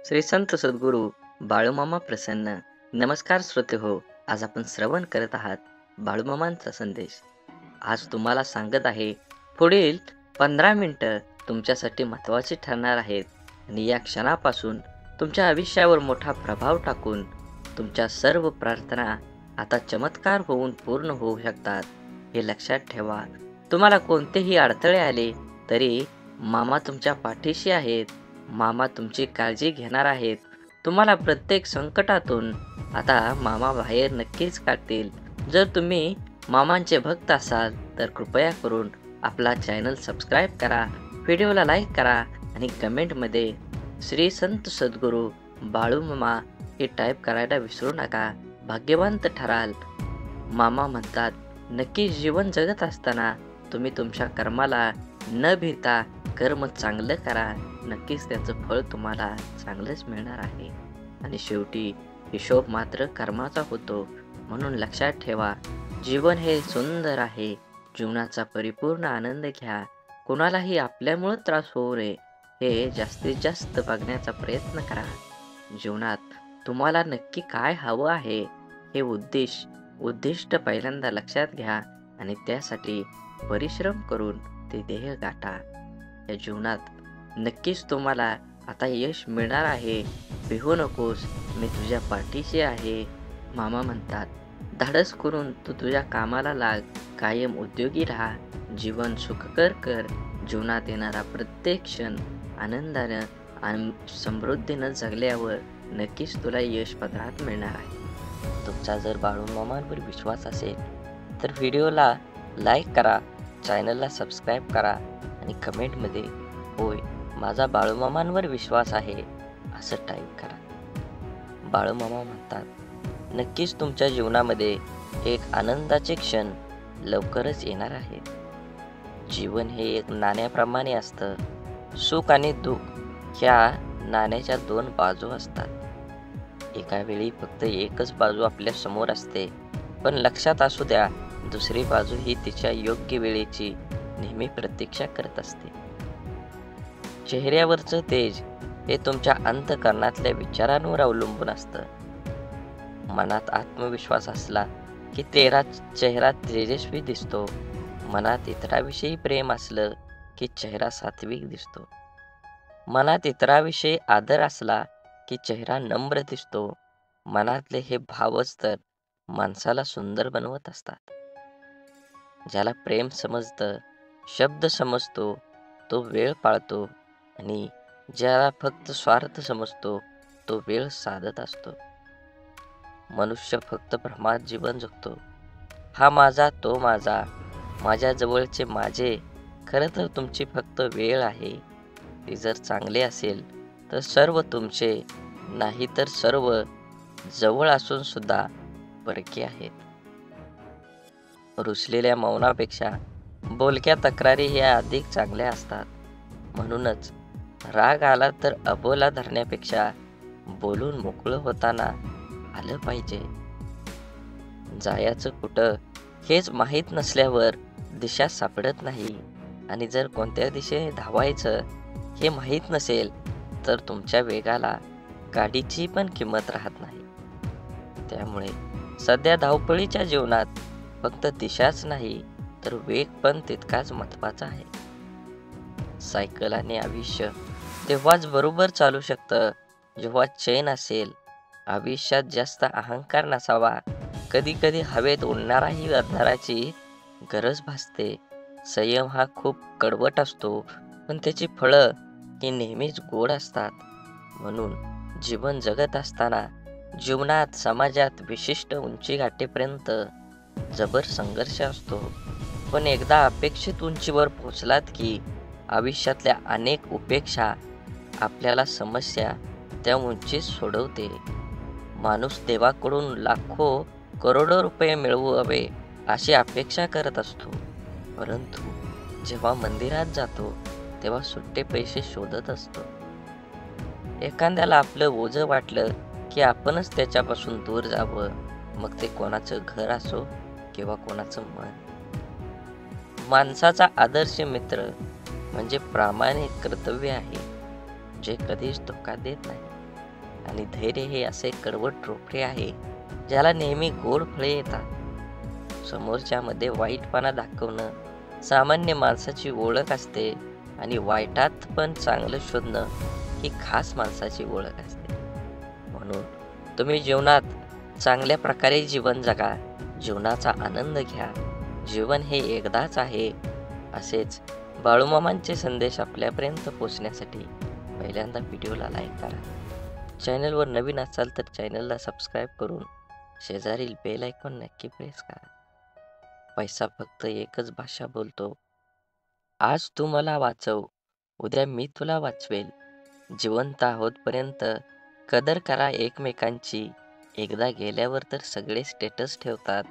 श्री संत सद्गुरू बाळूमामा प्रसन्न. नमस्कार श्रोते हो. आज आपण श्रवण करत आहात बाळूमामांचा संदेश. आज तुम्हाला सांगत आहे, पुढील 15 मिनिटं तुमच्यासाठी महत्त्वाची ठरणार आहेत आणि या क्षणापासून तुमच्या आयुष्यावर मोठा प्रभाव टाकून तुमच्या सर्व प्रार्थना आता चमत्कार होऊन पूर्ण होऊ शकतात. हे लक्षात ठेवा. तुम्हाला कोणतेही अडथळे आले तरी मामा तुमच्या पाठीशी आहेत. मामा तुमची काळजी घेणार आहेत. तुम्हाला प्रत्येक संकटातून आता मामा बाहेर नक्कीच काढतील. जर तुम्ही मामांचे भक्त असाल तर कृपया करून आपला चॅनल सबस्क्राईब करा, व्हिडिओला लाईक करा आणि कमेंटमध्ये श्री संत सद्गुरू बाळूमामा हे टाईप करायला विसरू नका. भाग्यवंत ठराल. मामा म्हणतात, नक्कीच जीवन जगत असताना तुम्ही तुमच्या कर्माला न भिता कर्म चांगलं करा. नक्कीच त्याचं फळ तुम्हाला चांगलंच मिळणार आहे. आणि शेवटी हिशोब मात्र कर्माचा होतो. म्हणून लक्षात ठेवा, जीवन हे सुंदर आहे. जीवनाचा परिपूर्ण आनंद घ्या. कोणालाही आपल्यामुळं त्रास होऊ नये हे जास्तीत जास्त बघण्याचा प्रयत्न करा. जीवनात तुम्हाला नक्की काय हवं आहे हे उद्दिष्ट पहिल्यांदा लक्षात घ्या आणि त्यासाठी परिश्रम करून ते ध्येय गाठा. या जीवनात नक्कीच तुम्हाला आता यश मिळणार आहे. भिवू नकोस, मी तुझ्या पाठीशी आहे. मामा म्हणतात, धाडस करून तू तुझ्या कामाला लाग. कायम उद्योगी राहा. जीवन सुखकर कर. जीवनात येणारा प्रत्येक क्षण आनंदानं आणि समृद्धीनं जगल्यावर नक्कीच तुला यश पदरात मिळणार आहे. तुमचा जर बाळूमामांवर विश्वास असेल तर व्हिडिओला लाईक करा, चॅनलला सबस्क्राईब करा आणि कमेंटमध्ये होय माझा बाळूमामांवर विश्वास आहे असं टाईप करा. बाळूमामा म्हणतात, नक्कीच तुमच्या जीवनामध्ये एक आनंदाचे क्षण लवकरच येणार आहेत. जीवन हे एक नाण्याप्रमाणे असतं. सुख आणि दुःख ह्या नाण्याच्या दोन बाजू असतात. एका वेळी फक्त एकच बाजू आपल्या समोर असते, पण लक्षात असू द्या, दुसरी बाजू ही तिच्या योग्य वेळेची नेहमी प्रतीक्षा करत असते. चेहऱ्यावरचं तेज हे तुमच्या अंतःकरणातल्या विचारांवर अवलंबून असतं. मनात आत्मविश्वास असला की चेहरा तेजस्वी दिसतो. मनात इतराविषयी प्रेम असलं की चेहरा सात्विक दिसतो. मनात इतराविषयी आदर असला की चेहरा नम्र दिसतो. मनातले हे भावच तर माणसाला सुंदर बनवत असतात. ज्याला प्रेम समजतं, शब्द समजतो, तो वेळ पाळतो आणि ज्याला फक्त स्वार्थ समजतो तो वेळ साधत असतो. मनुष्य फक्त भ्रमात जीवन जगतो. हा माझा, तो माझा, माझ्या जवळचे माझे. खरं तर तुमची फक्त वेळ आहे. ती जर चांगली असेल तर सर्व तुमचे, नाही तर सर्व जवळ असून सुद्धा परके आहेत. रुसलेल्या मौनापेक्षा बोलक्या तक्रारी ह्या अधिक चांगल्या असतात. म्हणूनच राग आला तर अबोला धरण्यापेक्षा बोलून मोकळं होताना आलं पाहिजे. जायचं कुठं हेच माहीत नसल्यावर दिशा सापडत नाही आणि जर कोणत्या दिशेने धावायचं हे माहीत नसेल तर तुमच्या वेगाला गाडीची पण किंमत राहत नाही. त्यामुळे सध्या धावपळीच्या जीवनात फक्त दिशाच नाही तर वेग पण तितकाच महत्त्वाचा आहे. सायकल आणि आयुष्य तेव्हाच बरोबर चालू शकतं जेव्हा चैन असेल. आयुष्यात जास्त अहंकार नसावा. कधी कधी हवेत उडणाराही अंधाराची गरज भासते. संयम हा खूप कडवट असतो, पण त्याची फळं ही नेहमीच गोड असतात. म्हणून जीवन जगत असताना जीवनात, समाजात विशिष्ट उंची गाठेपर्यंत जबर संघर्ष असतो. पण एकदा अपेक्षित उंचीवर पोहोचलात की आयुष्यातल्या अनेक उपेक्षा आपल्याला समस्या त्या उंचीत सोडवते. माणूस देवाकडून लाखो करोडो रुपये मिळवावे अशी अपेक्षा करत असतो, परंतु जेव्हा मंदिरात जातो तेव्हा सुट्टे पैसे शोधत असतो. एखाद्याला आपलं ओझं वाटलं की आपणच त्याच्यापासून दूर जावं, मग ते कोणाचं घर असो किंवा कोणाचं मन. माणसाचा आदर्श मित्र म्हणजे प्रामाणिक कर्तव्य आहे, जे कधीच धोका देत नाही. आणि धैर्य हे असे कडवट रोपटे आहे ज्याला नेहमी गोड फळे येतात. समोरच्यामध्ये वाईटपणा दाखवणं सामान्य माणसाची ओळख असते आणि वाईटात पण चांगलं शोधणं ही खास माणसाची ओळख असते. म्हणून तुम्ही जीवनात चांगल्या प्रकारे जीवन जगा, जीवनाचा आनंद घ्या. जीवन हे एकदाच आहे. असेच बाळूमामांचे संदेश आपल्यापर्यंत पोहोचण्यासाठी पहिल्यांदा व्हिडिओला लाईक करा. चॅनलवर नवीन असाल तर चॅनलला सबस्क्राईब करून शेजारील बेल आयकॉन नक्की प्रेस करा. पैसा फक्त एकच भाषा बोलतो. आज तू मला वाचव, उद्या मी तुला वाचवेल. जिवंत आहोतपर्यंत कदर करा एकमेकांची. एकदा गेल्यावर तर सगळे स्टेटस ठेवतात.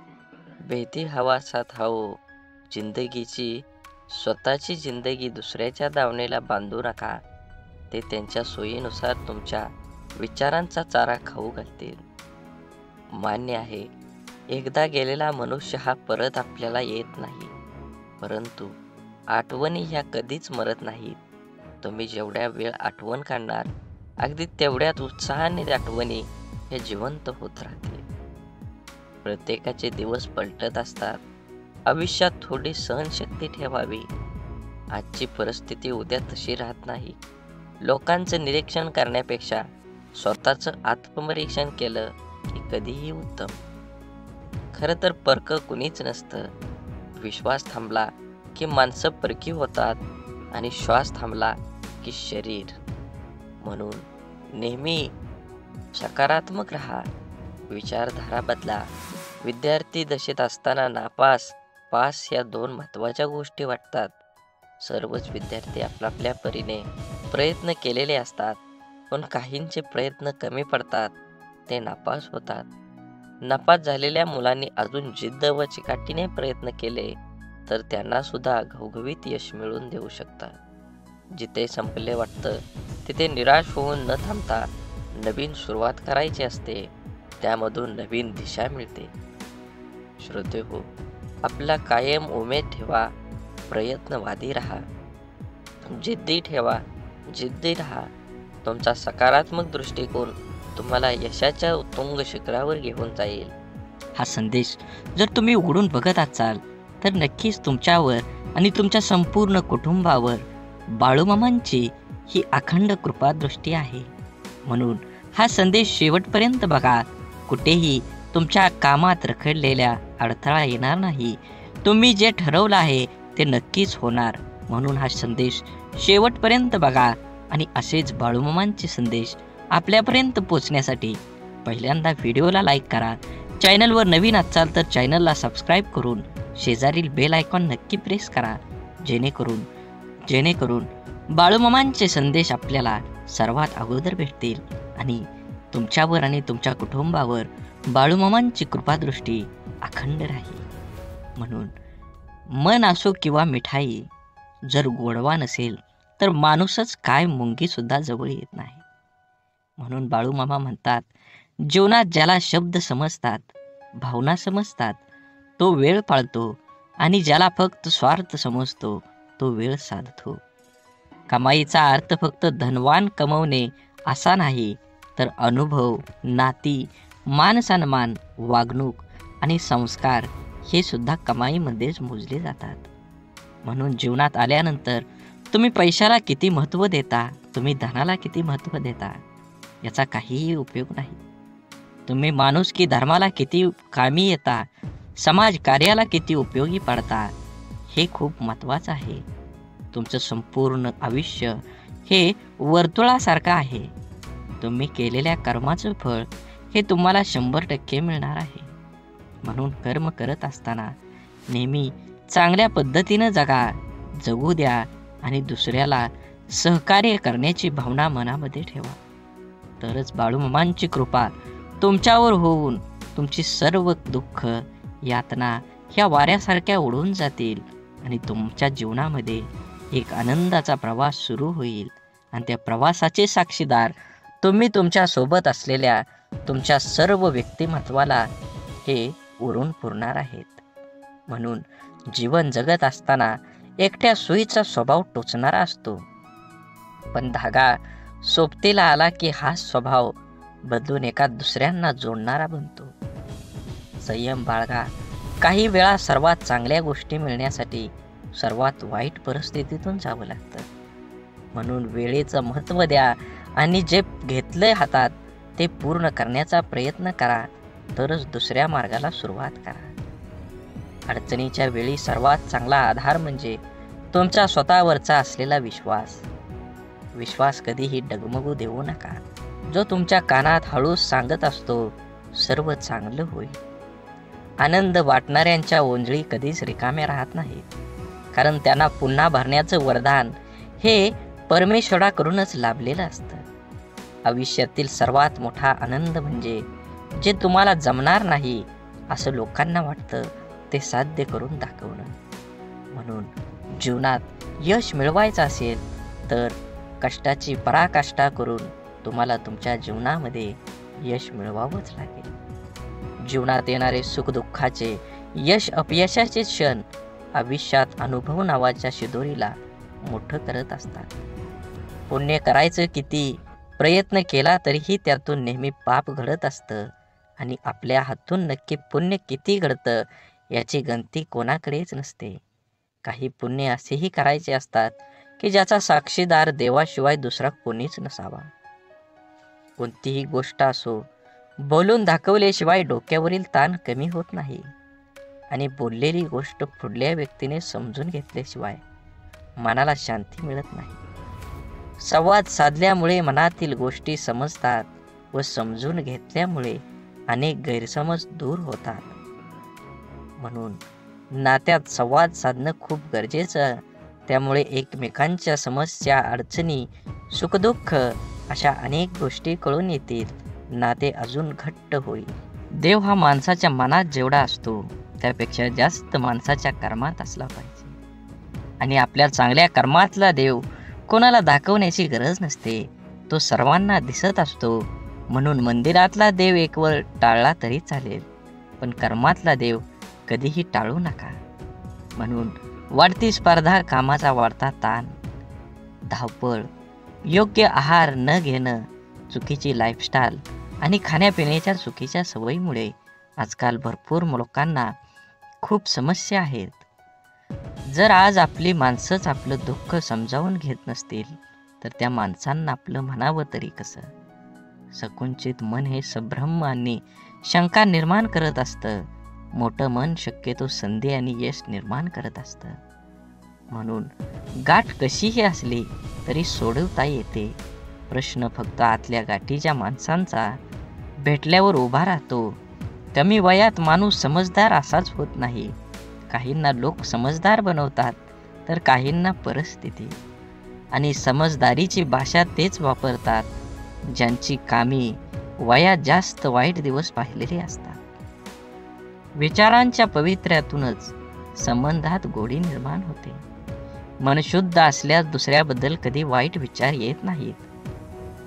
बेहती हवा साथ हाओ. जिंदगीची स्वतःची जिंदगी दुसऱ्याच्या दावणीला बांधू नका. ते त्यांच्या सोयीनुसार तुमच्या विचारांचा चारा खाऊ घालतील. मान्य आहे, एकदा गेलेला मनुष्य हा परत आपल्याला येत नाही, परंतु आठवणी ह्या कधीच मरत नाहीत. तुम्ही जेवढ्या वेळ आठवण काढणार, अगदी तेवढ्याच उत्साहाने आठवणी हे जिवंत होत राहतील. प्रत्येकाचे दिवस पलटत असतात. आयुष्यात थोडी सहनशक्ती ठेवावी. आजची परिस्थिती उद्या तशी राहत नाही. लोकांचं निरीक्षण करण्यापेक्षा स्वतःचं आत्मपरीक्षण केलं की कधीही उत्तम. खरं तर परक कुणीच नसतं. विश्वास थांबला की माणसं परकी होतात आणि श्वास थांबला की शरीर. म्हणून नेहमी सकारात्मक राहा. विचारधारा बदला. विद्यार्थी दशेत असताना नापास पास या दोन महत्त्वाच्या गोष्टी वाटतात. सर्वच विद्यार्थी आपल्या परीने प्रयत्न केलेले असतात, पण काहींचे प्रयत्न कमी पडतात, ते नापास होतात. नापास झालेल्या मुलांनी अजून जिद्द व चिकाटीने प्रयत्न केले तर त्यांना सुद्धा घवघवीत यश मिळवून देऊ शकतात. जिथे संपले वाटतं तिथे निराश होऊन न थांबता नवीन सुरुवात करायची असते. त्यामधून नवीन दिशा मिळते. श्रोतेहो, आपला कायम उमेद ठेवा. प्रयत्नवादी राहा. जिद्दी ठेवा. जिद्दी राहा. तुमचा सकारात्मक दृष्टिकोन तुम्हाला यशाच्या उत्तुंग शिखरावर घेऊन जाईल. हा संदेश जर तुम्ही उघडून बघत असाल तर नक्कीच तुमच्यावर आणि तुमच्या संपूर्ण कुटुंबावर बाळूमामांची ही अखंड कृपादृष्टी आहे. म्हणून हा संदेश शेवटपर्यंत बघा. कुठेही तुमच्या कामात रखडलेल्या अडथळा येणार नाही. तुम्ही जे ठरवलं आहे ते नक्कीच होणार. म्हणून हा संदेश शेवटपर्यंत बघा आणि असेच बाळूमामांचे संदेश आपल्यापर्यंत पोचण्यासाठी पहिल्यांदा व्हिडिओला लाईक करा. चॅनलवर नवीन असाल तर चॅनलला सबस्क्राईब करून शेजारील बेल आयकॉन नक्की प्रेस करा. जेणेकरून बाळूमामांचे संदेश आपल्याला सर्वात अगोदर भेटतील आणि तुमच्यावर आणि तुमच्या कुटुंबावर बाळूमामांची कृपादृष्टी अखंड राहील. म्हणून मन असो किंवा मिठाई, जर गोडवा नसेल तर माणूसच काय मुंगीसुद्धा जवळ येत नाही. म्हणून बाळूमामा म्हणतात, जीवनात ज्याला शब्द समजतात, भावना समजतात, तो वेळ पाळतो आणि ज्याला फक्त स्वार्थ समजतो तो वेळ साधतो. कमाईचा अर्थ फक्त धनवान कमवणे असा नाही, तर अनुभव, नाती, मान सन्मान, वागणूक आणि संस्कार हे सुद्धा कमाईमध्येच मोजले जातात. म्हणून जीवनात आल्यानंतर तुम्ही पैशाला किती महत्त्व देता, तुम्ही धनाला किती महत्त्व देता, याचा काहीही उपयोग नाही. तुम्ही माणुसकी धर्माला किती कामी येता, समाज कार्याला किती उपयोगी पडता, हे खूप महत्त्वाचं आहे. तुमचं संपूर्ण आयुष्य हे वर्तुळासारखं आहे. तुम्ही केलेल्या कर्माचं फळ हे तुम्हाला 100% मिळणार आहे. म्हणून कर्म करत असताना नेहमी चांगल्या पद्धतीनं जगू द्या आणि दुसऱ्याला सहकार्य करण्याची भावना मनामध्ये ठेवा. तरच बाळूमामांची कृपा तुमच्यावर होऊन तुमची सर्व दुःख, यातना ह्या वाऱ्यासारख्या उडून जातील आणि तुमच्या जीवनामध्ये एक आनंदाचा प्रवास सुरू होईल. आणि त्या प्रवासाचे साक्षीदार तुम्ही तुमच्या सोबत असलेल्या तुमच्या सर्व व्यक्तिमत्वाला हे उरून पुरणार आहेत. म्हणून जीवन जगत असताना एकट्या सुईचा स्वभाव टोचणारा असतो, पण धागा सोबतीला आला की हा स्वभाव बदलून एका दुसऱ्यांना जोडणारा बनतो. संयम बाळगा. काही वेळा सर्वात चांगल्या गोष्टी मिळण्यासाठी सर्वात वाईट परिस्थितीतून जावं लागतं. म्हणून वेळेचं महत्त्व द्या आणि जे घेतलंय हातात ते पूर्ण करण्याचा प्रयत्न करा, तरच दुसऱ्या मार्गाला सुरुवात करा. अडचणीच्या वेळी सर्वात चांगला आधार म्हणजे तुमचा स्वतःवरचा असलेला विश्वास. विश्वास कधीही डगमगू देऊ नका. जो तुमच्या कानात हळूच सांगत असतो, सर्व चांगलं होईल. आनंद वाटणाऱ्यांच्या ओंजळी कधीच रिकाम्या राहत नाहीत, कारण त्यांना पुन्हा भरण्याचं वरदान हे परमेश्वराकडूनच लाभलेलं असतं. आयुष्यातील सर्वात मोठा आनंद म्हणजे जे तुम्हाला जमणार नाही असं लोकांना वाटतं ते साध्य करून दाखवणं. म्हणून जीवनात यश मिळवायचं असेल तर कष्टाची पराकाष्ठा करून तुम्हाला तुमच्या जीवनामध्ये यश मिळवावंच लागेल. जीवनात येणारे सुखदुःखाचे, यश अपयशाचे क्षण आयुष्यात अनुभव नावाच्या शिदोरीला मोठं करत असतात. पुण्य करायचं किती प्रयत्न केला तरीही त्यातून नेहमी पाप घडत असतं आणि आपल्या हातून नक्की पुण्य किती घडतं याची गणती कोणाकडेच नसते. काही पुण्य असेही करायचे असतात की ज्याचा साक्षीदार देवाशिवाय दुसरा कोणीच नसावा. कोणतीही गोष्ट असो, बोलून दाखवल्याशिवाय डोक्यावरील ताण कमी होत नाही आणि बोललेली गोष्ट पुढल्या व्यक्तीने समजून घेतल्याशिवाय मनाला शांती मिळत नाही. संवाद साधल्यामुळे मनातील गोष्टी समजतात व समजून घेतल्यामुळे अनेक गैरसमज दूर होतात. म्हणून नात्यात संवाद साधणं खूप गरजेचं. त्यामुळे एकमेकांच्या समस्या, अडचणी, सुखदुःख अशा अनेक गोष्टी कळून येतील. नाते अजून घट्ट होईल. देव हा माणसाच्या मनात जेवढा असतो त्यापेक्षा जास्त माणसाच्या कर्मात असला पाहिजे. आणि आपल्या चांगल्या कर्मातला देव कोणाला दाखवण्याची गरज नसते, तो सर्वांना दिसत असतो. म्हणून मंदिरातला देव एक वेळ टाळला तरी चालेल, पण कर्मातला देव कधीही टाळू नका. म्हणून वाढती स्पर्धा, कामाचा वाढता ताण, धावपळ, योग्य आहार न घेणं, चुकीची लाईफस्टाईल आणि खाण्यापिण्याच्या चुकीच्या सवयीमुळे आजकाल भरपूर लोकांना खूप समस्या आहेत. जर आज आपली माणसंच आपलं दुःख समजावून घेत नसतील तर त्या माणसांना आपलं म्हणावं तरी कसं? संकुचित मन हे संभ्रम आणि शंका निर्माण करत असतं. मोठं मन शक्यतो संधी आणि यश निर्माण करत असतं. म्हणून गाठ कशीही असली तरी सोडवता येते. प्रश्न फक्त आतल्या गाठीच्या माणसांचा भेटल्यावर उभा राहतो. कमी वयात माणूस समजदार असाच होत नाही. काहींना लोक समजदार बनवतात तर काहींना परिस्थिती. आणि समजदारीची भाषा तेच वापरतात ज्यांची कामी वयात जास्त वाईट दिवस पाहिलेले असतात. विचारांच्या पवित्र्यातूनच संबंधात गोडी निर्माण होते. मन शुद्ध असल्यास दुसऱ्याबद्दल कधी वाईट विचार येत नाहीत.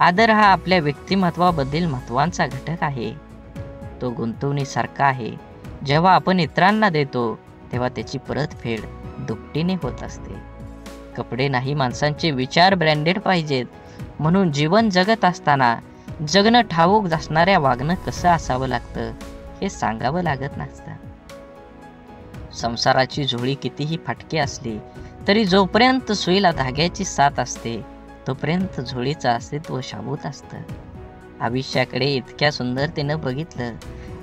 आदर हा आपल्या व्यक्तिमत्वाबद्दल महत्त्वाचा घटक आहे. तो गुंतवणुकीसारखा आहे. जेव्हा आपण इतरांना देतो तेव्हा त्याची परतफेड दुपटीने होत असते. कपडे नाही, माणसांचे विचार ब्रँडेड पाहिजेत. म्हणून जीवन जगत असताना जगणं ठाऊक असणाऱ्या वागणं कसं असावं लागतं हे सांगावं लागत नसतं. संसाराची झोळी कितीही फाटकी असली तरी जोपर्यंत सुईला धाग्याची साथ असते तोपर्यंत झोळीचं अस्तित्व शाबूत असतं. आयुष्याकडे इतक्या सुंदरतेनं बघितलं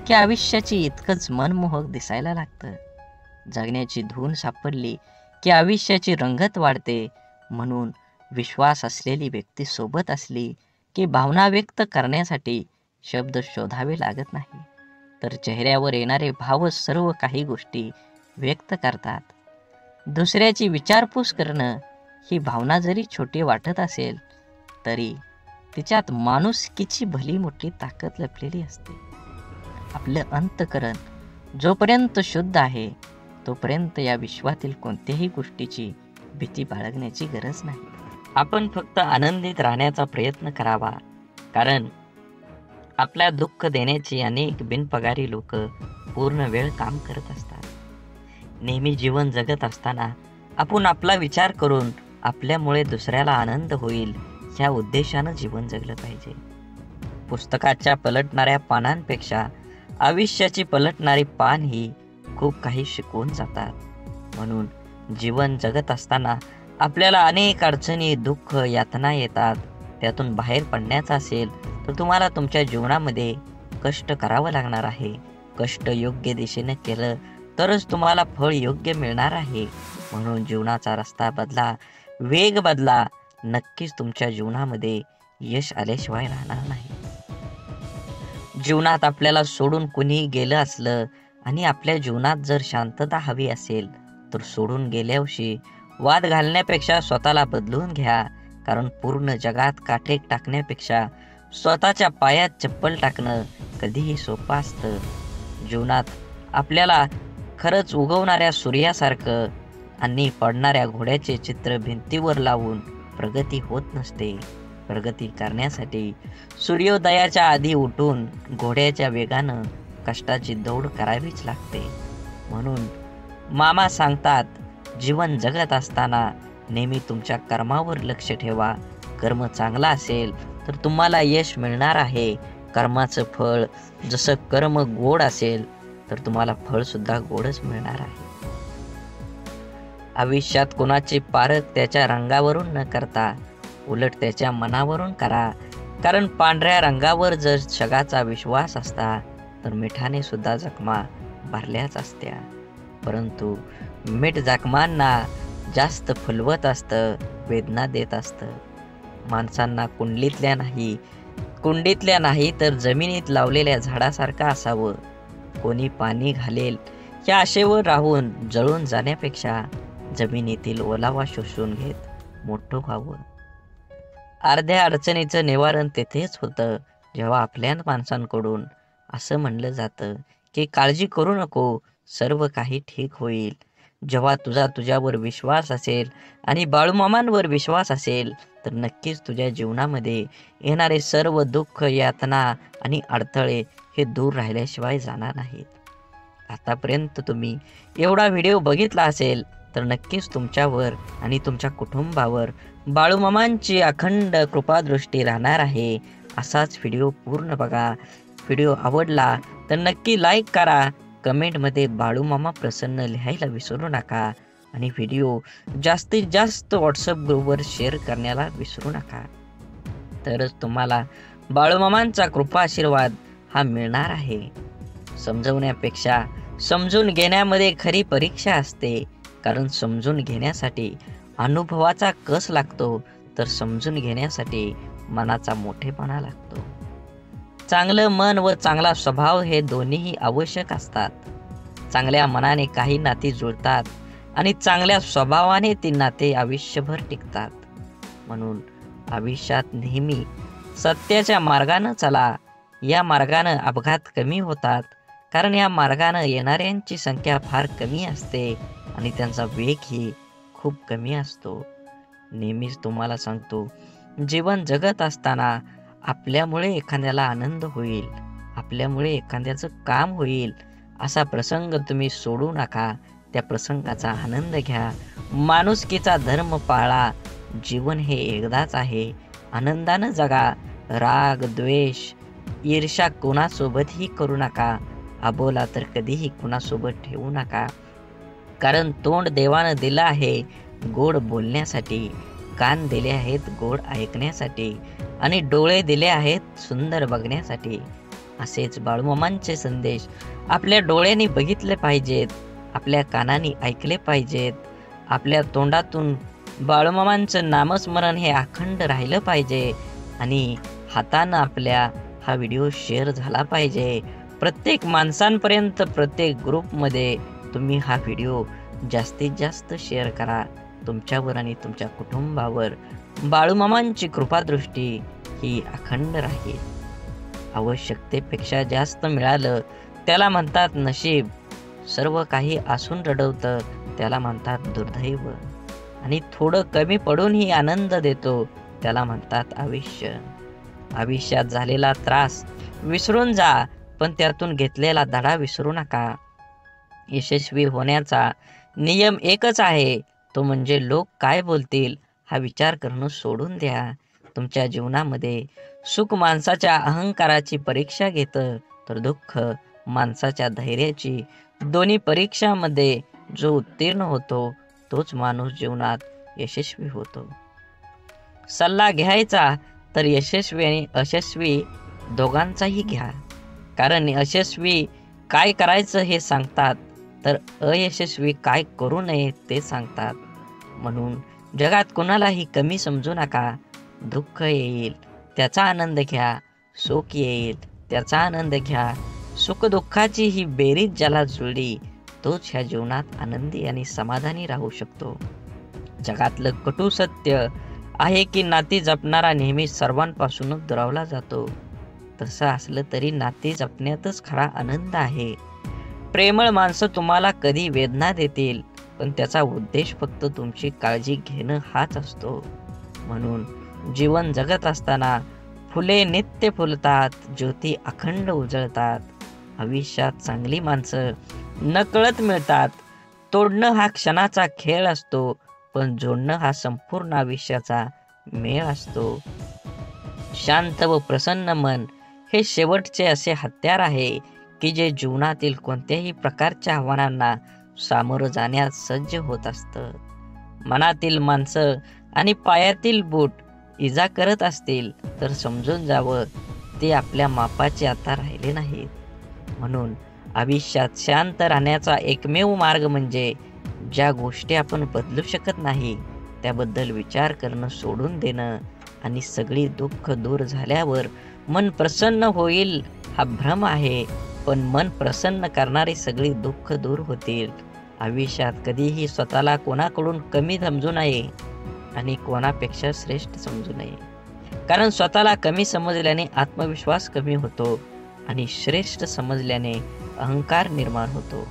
की आयुष्याची इतकंच मनमोहक दिसायला लागतं. जगण्याची धून सापडली की आयुष्याची रंगत वाढते. म्हणून विश्वास असलेली व्यक्ती सोबत असली की भावना व्यक्त करण्यासाठी शब्द शोधावे लागत नाही, तर चेहऱ्यावर येणारे भावच सर्व काही गोष्टी व्यक्त करतात. दुसऱ्याची विचारपूस करणं ही भावना जरी छोटी वाटत असेल तरी तिच्यात माणुसकीची भली मोठी ताकद लपलेली असते. आपलं अंतःकरण जोपर्यंत शुद्ध आहे तोपर्यंत या विश्वातील कोणत्याही गोष्टीची भीती बाळगण्याची गरज नाही. आपण फक्त आनंदित राहण्याचा प्रयत्न करावा, कारण आपल्या दुःख देण्याची अनेक बिनपगारी लोक पूर्ण वेळ काम करत असतात. नेहमी जीवन जगत असताना आपण आपला विचार करून आपल्यामुळे दुसऱ्याला आनंद होईल ह्या उद्देशानं जीवन जगलं पाहिजे. पुस्तकाच्या पलटणाऱ्या पानांपेक्षा आयुष्याची पलटणारी पान ही खूप काही शिकवून जातात. म्हणून जीवन जगत असताना आपल्याला अनेक अडचणी, दुःख, यातना येतात. त्यातून बाहेर पडण्याचा असेल तर तुम्हाला तुमच्या जीवनामध्ये कष्ट करावं लागणार आहे. कष्ट योग्य दिशेने केलं तरच तुम्हाला फळ योग्य मिळणार आहे. म्हणून जीवनाचा रस्ता बदला, वेग बदला. नक्कीच तुमच्या जीवनामध्ये यश आल्याशिवाय राहणार नाही. जीवनात आपल्याला सोडून कुणी गेलं असलं आणि आपल्या जीवनात जर शांतता हवी असेल तर सोडून गेल्यावर्षी वाद घालण्यापेक्षा स्वतःला बदलून घ्या. कारण पूर्ण जगात काठे टाकण्यापेक्षा स्वतःच्या पायात चप्पल टाकणं कधीही सोपं असतं. जीवनात आपल्याला खरंच उगवणाऱ्या सूर्यासारखं आणि पडणाऱ्या घोड्याचे चित्र भिंतीवर लावून प्रगती होत नसते. प्रगती करण्यासाठी सूर्योदयाच्या आधी उठून घोड्याच्या वेगानं कष्टाची दौड करावीच लागते. म्हणून मामा सांगतात, जीवन जगत असताना नेहमी तुमच्या कर्मावर लक्ष ठेवा. कर्म चांगला असेल तर तुम्हाला यश मिळणार आहे. कर्माचं फळ जसं कर्म गोड असेल तर तुम्हाला फळ सुद्धा गोडच मिळणार आहे. आयुष्यात कोणाची पारख त्याच्या रंगावरून न करता उलट त्याच्या मनावरून करा. कारण पांढऱ्या रंगावर जर जगाचा विश्वास असता तर मिठाने सुद्धा जखमा भरल्याच असत्या. परंतु मीठ जखमांना जास्त फुलवत असतं, वेदना देत असतं. माणसांना कुंडीतल्या नाही तर जमिनीत लावलेल्या झाडासारखं असावं. कोणी पाणी घालेल या आशेवर राहून जळून जाण्यापेक्षा जमिनीतील ओलावा शोषून घेत मोठं व्हावं. अर्ध्या अडचणीचं निवारण तेथेच होतं जेव्हा आपल्या माणसांकडून असं म्हणलं जातं की काळजी करू नको, सर्व काही ठीक होईल. जेव्हा तुझ्यावर विश्वास असेल आणि बाळूमामांवर विश्वास असेल तर नक्कीच तुझ्या जीवनामध्ये येणारे सर्व दुःख, यातना आणि अडथळे हे दूर राहिल्याशिवाय जाणार नाहीत. आतापर्यंत तुम्ही एवढा व्हिडिओ बघितला असेल तर नक्कीच तुमच्यावर आणि तुमच्या कुटुंबावर बाळूमामांची अखंड कृपादृष्टी राहणार आहे. असाच व्हिडिओ पूर्ण बघा. व्हिडिओ आवडला तर नक्की लाईक करा. कमेंटमध्ये बाळूमामा प्रसन्न लिहायला विसरू नका आणि व्हिडिओ जास्तीत जास्त व्हॉट्सअप ग्रुपवर शेअर करण्याला विसरू नका. तरच तुम्हाला बाळूमामांचा कृपा आशीर्वाद हा मिळणार आहे. समजवण्यापेक्षा समजून घेण्यामध्ये खरी परीक्षा असते. कारण समजून घेण्यासाठी अनुभवाचा कस लागतो तर समजून घेण्यासाठी मनाचा मोठेपणा लागतो. चांगलं मन व चांगला स्वभाव हे दोन्हीही आवश्यक असतात. चांगल्या मनाने काही नाती जुळतात आणि चांगल्या स्वभावाने ती नाते आयुष्यभर टिकतात. म्हणून आयुष्यात नेहमी सत्याच्या मार्गानं चला. या मार्गानं अपघात कमी होतात. कारण या मार्गानं येणाऱ्यांची संख्या फार कमी असते आणि त्यांचा वेगही खूप कमी असतो. नेहमीच तुम्हाला सांगतो, जीवन जगत असताना आपल्यामुळे एखाद्याला आनंद होईल, आपल्यामुळे एखाद्याचं काम होईल असा प्रसंग तुम्ही सोडू नका. त्या प्रसंगाचा आनंद घ्या. माणुसकीचा धर्म पाळा. जीवन हे एकदाच आहे. आनंदानं जगा. राग, द्वेष, ईर्ष्या कोणासोबतही करू नका. अबोला तर कधीही कुणासोबत ठेवू नका. कारण तोंड देवानं दिलं आहे गोड बोलण्यासाठी, कान दिले आहेत गोड ऐकण्यासाठी आणि डोळे दिले आहेत सुंदर बघण्यासाठी. असेच बाळूमामांचे संदेश आपल्या डोळ्यांनी बघितले पाहिजेत, आपल्या कानांनी ऐकले पाहिजेत. आपल्या तोंडातून बाळूमामांचं नामस्मरण हे अखंड राहिलं पाहिजे आणि हातानं आपल्या हा व्हिडिओ शेअर झाला पाहिजे. प्रत्येक माणसांपर्यंत, प्रत्येक ग्रुपमध्ये तुम्ही हा व्हिडिओ जास्तीत जास्त शेअर करा. तुमच्यावर आणि तुमच्या कुटुंबावर बाळूमामांची कृपादृष्टी ही अखंड राहील. आवश्यकतेपेक्षा जास्त मिळालं त्याला म्हणतात नशीब. सर्व काही असून रडवतं त्याला म्हणतात दुर्दैव. आणि थोडं कमी पडूनही आनंद देतो त्याला म्हणतात आयुष्य. आयुष्यात झालेला त्रास विसरून जा, पण त्यातून घेतलेला धडा विसरू नका. यशस्वी होण्याचा नियम एकच आहे, तो म्हणजे लोक काय बोलतील हा विचार करणं सोडून द्या. तुमच्या जीवनामध्ये सुख माणसाच्या अहंकाराची परीक्षा घेतं, तर दुःख माणसाच्या धैर्याची. दोन्ही परीक्षामध्ये जो उत्तीर्ण होतो तोच माणूस जीवनात यशस्वी होतो. सल्ला घ्यायचा तर यशस्वी आणि अयशस्वी दोघांचाही घ्या, कारण यशस्वी काय करायचं हे सांगतात, तर अयशस्वी काय करू नये ते सांगतात. म्हणून जगात कोणालाही कमी समजू नका. दुःख येईल त्याचा आनंद घ्या, सुख येईल त्याचा आनंद घ्या. सुखदुःखाची ही बेरीज ज्याला जुळली तोच ह्या जीवनात आनंदी आणि समाधानी राहू शकतो. जगातलं कटू सत्य आहे की नाती जपणारा नेहमी सर्वांपासूनच दुरावला जातो. तसं असलं तरी नाती जपण्यातच खरा आनंद आहे. प्रेमळ माणसं तुम्हाला कधी वेदना देतील, पण त्याचा उद्देश फक्त तुमची काळजी घेणं हाच असतो. म्हणून जीवन जगत असताना फुले नित्य फुलतात, ज्योती अखंड उजळतात. आयुष्यात चांगली माणसं नकळत मिळतात. तोडणं हा क्षणाचा खेळ असतो, पण जोडणं हा संपूर्ण आयुष्याचा मेळ असतो. शांत व प्रसन्न मन हे शेवटचे असे हत्यार आहे की जे जीवनातील कोणत्याही प्रकारच्या आव्हानांना सामोरं जाण्यास सज्ज होत असतं. मनातील माणसं आणि पायातील बूट इजा करत असतील तर समजून जावं ते आपल्या मापाचे आता राहिले नाहीत. म्हणून आयुष्यात शांत राहण्याचा एकमेव मार्ग म्हणजे ज्या गोष्टी आपण बदलू शकत नाही त्याबद्दल विचार करणं सोडून देणं आणि सगळी दुःख दूर झाल्यावर मन प्रसन्न होईल हा भ्रम आहे, पण मन प्रसन्न करणारी सगळी दुःख दूर होतील. आयुष्यात कधीही स्वतःला कोणाकडून कमी समजू नये आणि कोणापेक्षा श्रेष्ठ समजू नये, कारण स्वतःला कमी समजल्याने आत्मविश्वास कमी होतो आणि श्रेष्ठ समजल्याने अहंकार निर्माण होतो.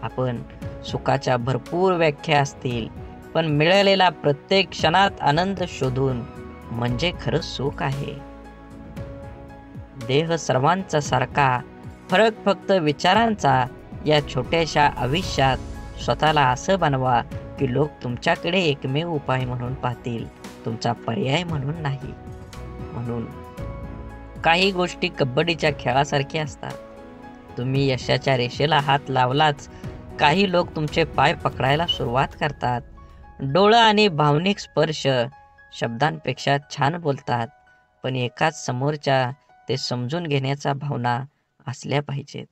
आपण सुखाच्या भरपूर व्याख्या असतील, पण मिळालेला प्रत्येक क्षणात आनंद शोधून म्हणजे खरं सुख आहे. देह सर्वांचा सारखा, फरक फक्त विचारांचा. या छोट्याशा आयुष्यात स्वतःला असं बनवा की लोक तुमच्याकडे एकमेव उपाय म्हणून पाहतील, तुमचा पर्याय म्हणून नाही. म्हणून काही गोष्टी कबड्डीच्या खेळासारख्या असतात. तुम्ही यशाच्या रेषेला हात लावलाच काही लोक तुमचे पाय पकडायला सुरुवात करतात. डोळं आणि भावनिक स्पर्श शब्दांपेक्षा छान बोलतात, पण एकाच समोरच्या ते समजून घेण्याचा भावना असल्या पाहिजेत.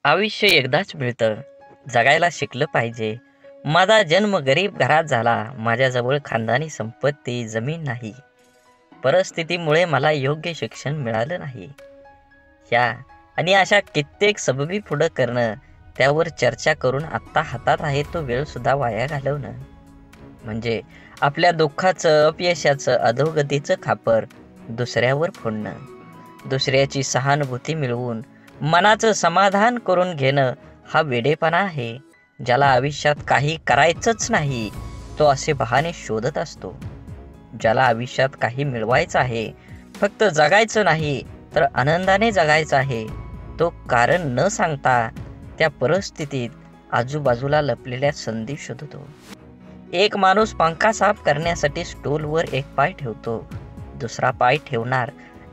आयुष्य एकदाच मिळतं, जगायला शिकलं पाहिजे. माझा जन्म गरीब घरात झाला, माझ्याजवळ खानदानी संपत्ती जमीन नाही. परिस्थितीमुळे मला योग्य शिक्षण मिळालं नाही. या आणि अशा कित्येक सबबी पुढं करणं, त्यावर चर्चा करून आत्ता हातात आहे तो वेळ सुद्धा वाया घालवणं, म्हणजे आपल्या दुःखाचं, अपयशाचं, अधोगतीचं खापर दुसऱ्यावर फोडणं. दुसऱ्याची सहानुभूती मिळवून मनाचं समाधान करून घेणं हा वेडेपणा आहे. ज्याला आयुष्यात काही करायचंच नाही तो असे बहाणे शोधत असतो. ज्याला आयुष्यात काही मिळवायचं आहे, फक्त जगायचं नाही तर आनंदाने जगायचं आहे, तो कारण न सांगता त्या परिस्थितीत आजूबाजूला लपलेल्या संधी शोधतो. एक माणूस पंखा साफ करण्यासाठी स्टूलवर एक पाय ठेवतो, दुसरा पाय ठेवणार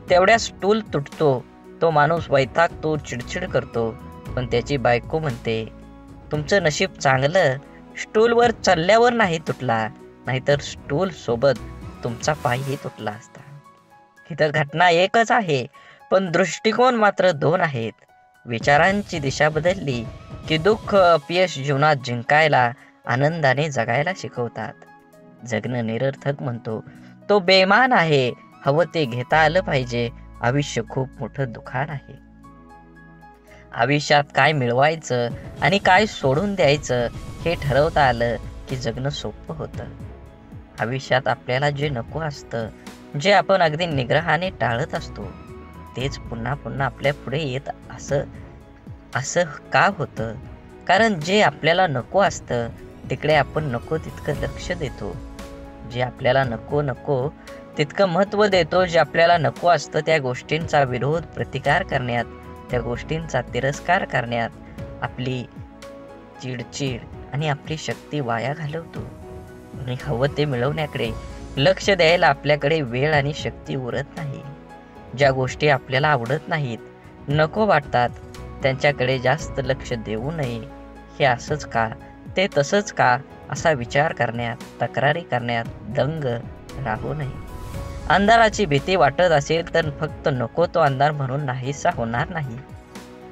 तेवढ्या स्टूल तुटतो. तो माणूस वैतागतो, चिडचिड करतो, पण त्याची बायको म्हणते, तुमचं नशीब चांगलं, स्टूलवर चढल्यावर नाही तुटला, नाहीतर स्टूल सोबत तुमचा पायही तुटला असता. इथं घटना एकच आहे, पण दृष्टिकोन मात्र दोन आहेत. विचारांची दिशा बदलली की दुःख, अपयश जीवनात जिंकायला, आनंदाने जगायला शिकवतात. जगणं निरर्थक म्हणतो तो बेमान आहे. हवं ते घेता आलं पाहिजे. आयुष्य खूप मोठं दुकान आहे. आयुष्यात काय मिळवायचं आणि काय सोडून द्यायचं हे ठरवता आलं की जगणं सोपं होतं. आयुष्यात आपल्याला जे नको असतं, जे आपण अगदी निग्रहाने टाळत असतो, तेच पुन्हा पुन्हा आपल्या पुढे येत असं का होतं? कारण जे आपल्याला नको असतं तिकडे आपण नको तितकं लक्ष देतो. जे आपल्याला नको तितकं महत्त्व देतो. जे आपल्याला नको असतं त्या गोष्टींचा विरोध, प्रतिकार करण्यात, त्या गोष्टींचा तिरस्कार करण्यात आपली चिडचिड आणि आपली शक्ती वाया घालवतो आणि हवं ते मिळवण्याकडे लक्ष द्यायला आपल्याकडे वेळ आणि शक्ती उरत नाही. ज्या गोष्टी आपल्याला आवडत नाहीत, नको वाटतात, त्यांच्याकडे जास्त लक्ष देऊ नये. हे असंच का, ते तसंच का असा विचार करण्यात, तक्रारी करण्यात दंग राहू नये. अंधाराची भीती वाटत असेल तर फक्त नको तो अंधार म्हणून नाहीसा होणार नाही.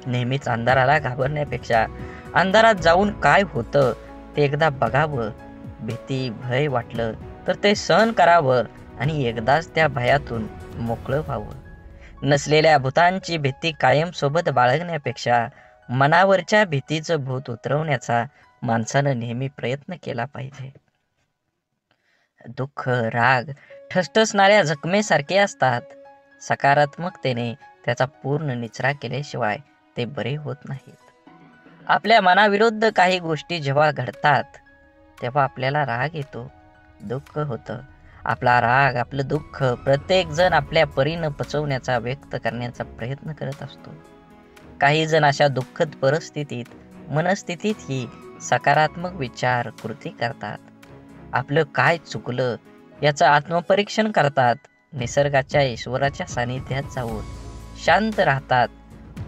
नेहमीच अंधाराला घाबरण्यापेक्षा अंधारात जाऊन काय होतं ते एकदा बघावं. भीती, भय वाटलं तर ते सहन करावं आणि एकदाच त्या भयातून मोकळं व्हावं. नसलेल्या भूतांची भीती कायम सोबत बाळगण्यापेक्षा मनावरच्या भीतीचं भूत उतरवण्याचा माणसानं नेहमी प्रयत्न केला पाहिजे. दुःख, राग ठसठसणाऱ्या जखमेसारखे असतात. सकारात्मकतेने त्याचा पूर्ण निचरा केल्याशिवाय ते बरे होत नाहीत. आपल्या मनाविरुद्ध काही गोष्टी जेव्हा घडतात तेव्हा आपल्याला राग येतो, दुःख होतं. आपला राग, आपलं दुःख प्रत्येक जण आपल्या परीनं पचवण्याचा, व्यक्त करण्याचा प्रयत्न करत असतो. काही जण अशा दुःखद परिस्थितीत, मनस्थितीतही सकारात्मक विचार, कृती करतात. आपलं काय चुकलं याचं आत्मपरीक्षण करतात. निसर्गाच्या, ईश्वराच्या सानिध्यात जाऊन शांत राहतात.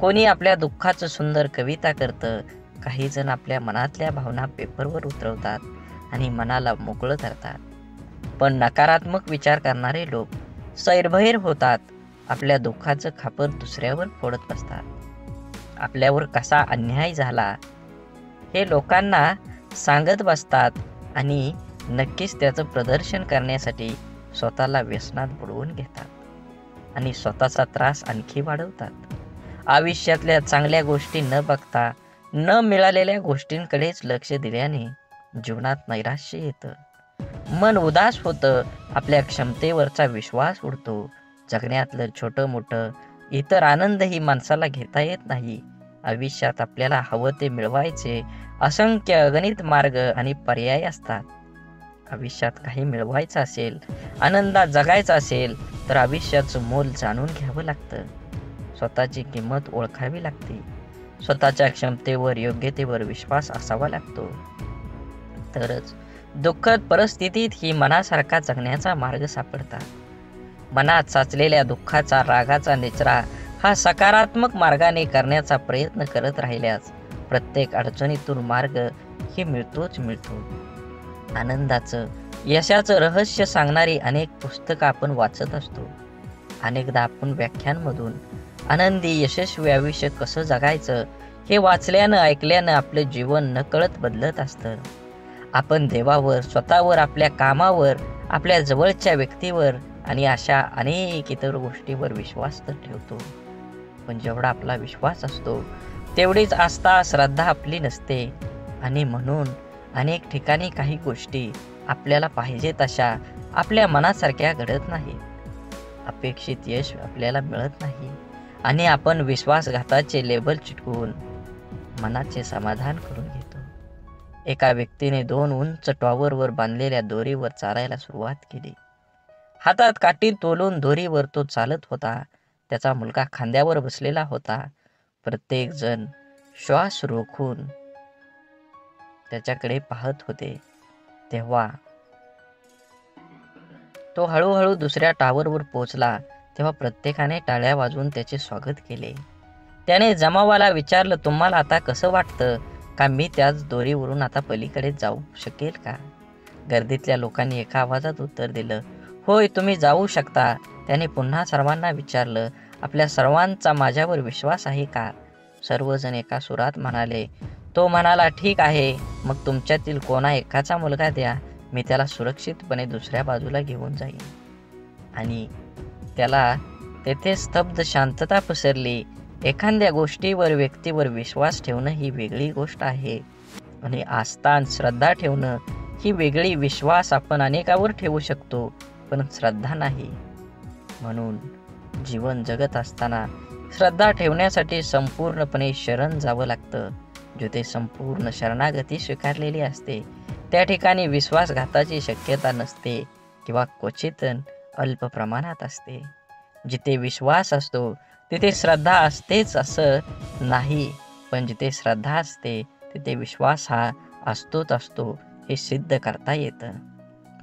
कोणी आपल्या दुःखाचं सुंदर कविता करतं. काही जण आपल्या मनातल्या भावना पेपरवर उतरवतात आणि मनाला मोकळं करतात. पण नकारात्मक विचार करणारे लोक सैरभैर होतात. आपल्या दुःखाचं खापर दुसऱ्यावर फोडत बसतात. आपल्यावर कसा अन्याय झाला हे लोकांना सांगत बसतात आणि नक्कीच त्याचं प्रदर्शन करण्यासाठी स्वतःला व्यसनात बुडवून घेतात आणि स्वतःचा त्रास आणखी वाढवतात. आयुष्यातल्या चांगल्या गोष्टी न बघता न मिळालेल्या गोष्टींकडेच लक्ष दिल्याने जीवनात नैराश्य येतं, मन उदास होतं, आपल्या क्षमतेवरचा विश्वास उडतो. जगण्यातलं छोटं मोठं इतर आनंदही माणसाला घेता येत नाही. आयुष्यात आपल्याला हवं ते मिळवायचे असंख्य अगणित मार्ग आणि पर्याय असतात. आयुष्यात काही मिळवायचं असेल, आनंदात जगायचं असेल तर आयुष्याचं मोल जाणून घ्यावं लागतं. स्वतःची किंमत ओळखावी लागते. स्वतःच्या क्षमतेवर, योग्यतेवर विश्वास असावा लागतो. तरच दुःखद परिस्थितीत ही मनासारखा जगण्याचा मार्ग सापडतात. मनात साचलेल्या दुःखाचा, रागाचा निचरा हा सकारात्मक मार्गाने करण्याचा प्रयत्न करत राहिल्यास प्रत्येक अडचणीतून मार्ग हे मिळतोच मिळतो. आनंदाचं, यशाचं रहस्य सांगणारी अनेक पुस्तकं आपण वाचत असतो. अनेकदा आपण व्याख्यानमधून आनंदी, यशस्वी आयुष्य कसं जगायचं हे वाचल्यानं, ऐकल्यानं आपलं जीवन नकळत बदलत असतं. आपण देवावर, स्वतःवर, आपल्या कामावर, आपल्या जवळच्या व्यक्तीवर आणि अशा अनेक इतर गोष्टीवर विश्वास तर ठेवतो. पण जेवढा आपला विश्वास असतो तेवढीच आस्था, श्रद्धा आपली नसते आणि म्हणून अनेक ठिकाणी काही गोष्टी आपल्याला पाहिजे तशा आपल्या मनासारख्या घडत नाहीत. अपेक्षित यश आपल्याला मिळत नाही आणि आपण विश्वासघाताचे लेबल चिटकवून मनाचे समाधान करून घेतो. एका व्यक्तीने 2 उंच टॉवरवर बांधलेल्या दोरीवर चालायला सुरुवात केली. हातात काठी तोलून दोरीवर तो चालत होता. त्याचा मुलगा खांद्यावर बसलेला होता. प्रत्येक जण श्वास रोखून त्याच्याकडे पाहत होते. तेव्हा तो हळूहळू दुसऱ्या टावरवर पोहोचला. तेव्हा प्रत्येकाने टाळ्या वाजवून त्याचे स्वागत केले. त्याने जमावाला विचारलं, तुम्हाला आता कसं वाटतं? का मी त्याच दोरीवरून आता पलीकडे जाऊ शकेल का? गर्दीतल्या लोकांनी एका आवाजात उत्तर दिलं, होय, तुम्ही जाऊ शकता. त्याने पुन्हा सर्वांना विचारलं, आपल्या सर्वांचा माझ्यावर विश्वास आहे का? सर्वजण एका सुरात म्हणाले. तो म्हणाला, ठीक आहे, मग तुमच्यातील कोणा एकाचा मुलगा द्या, मी त्याला सुरक्षितपणे दुसऱ्या बाजूला घेऊन जाईन. आणि त्याला तेथे स्तब्ध शांतता पसरली. एखाद्या गोष्टीवर, व्यक्तीवर विश्वास ठेवणं ही वेगळी गोष्ट आहे आणि आस्था, श्रद्धा ठेवणं ही वेगळी. विश्वास आपण अनेकावर ठेवू शकतो पण श्रद्धा नाही. म्हणून जीवन जगत असताना श्रद्धा ठेवण्यासाठी संपूर्णपणे शरण जावं लागतं. जिथे संपूर्ण शरणागती स्वीकारलेली असते त्या ठिकाणी विश्वासघाताची शक्यता नसते किंवा क्वचित अल्प प्रमाणात असते. जिथे विश्वास असतो तिथे श्रद्धा असतेच असं नाही, पण जिथे श्रद्धा असते तिथे विश्वास हा असतोच असतो हे सिद्ध करता येतं.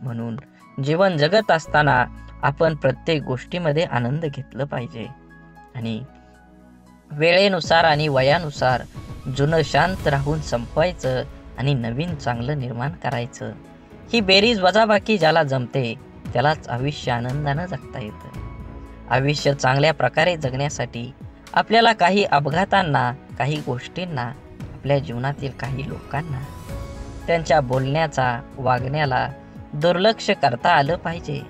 म्हणून जीवन जगत असताना आपण प्रत्येक गोष्टीमध्ये आनंद घेतला पाहिजे आणि वेळेनुसार आणि वयानुसार जुनं शांत राहून संपवायचं आणि नवीन चांगलं निर्माण करायचं. ही बेरीज वजाबाकी ज्याला जमते त्यालाच आयुष्य आनंदानं जगता येतं. आयुष्य चांगल्या प्रकारे जगण्यासाठी आपल्याला काही अपघातांना, काही गोष्टींना, आपल्या जीवनातील काही लोकांना, त्यांच्या बोलण्याचा, वागण्याला दुर्लक्ष करता आलं पाहिजे.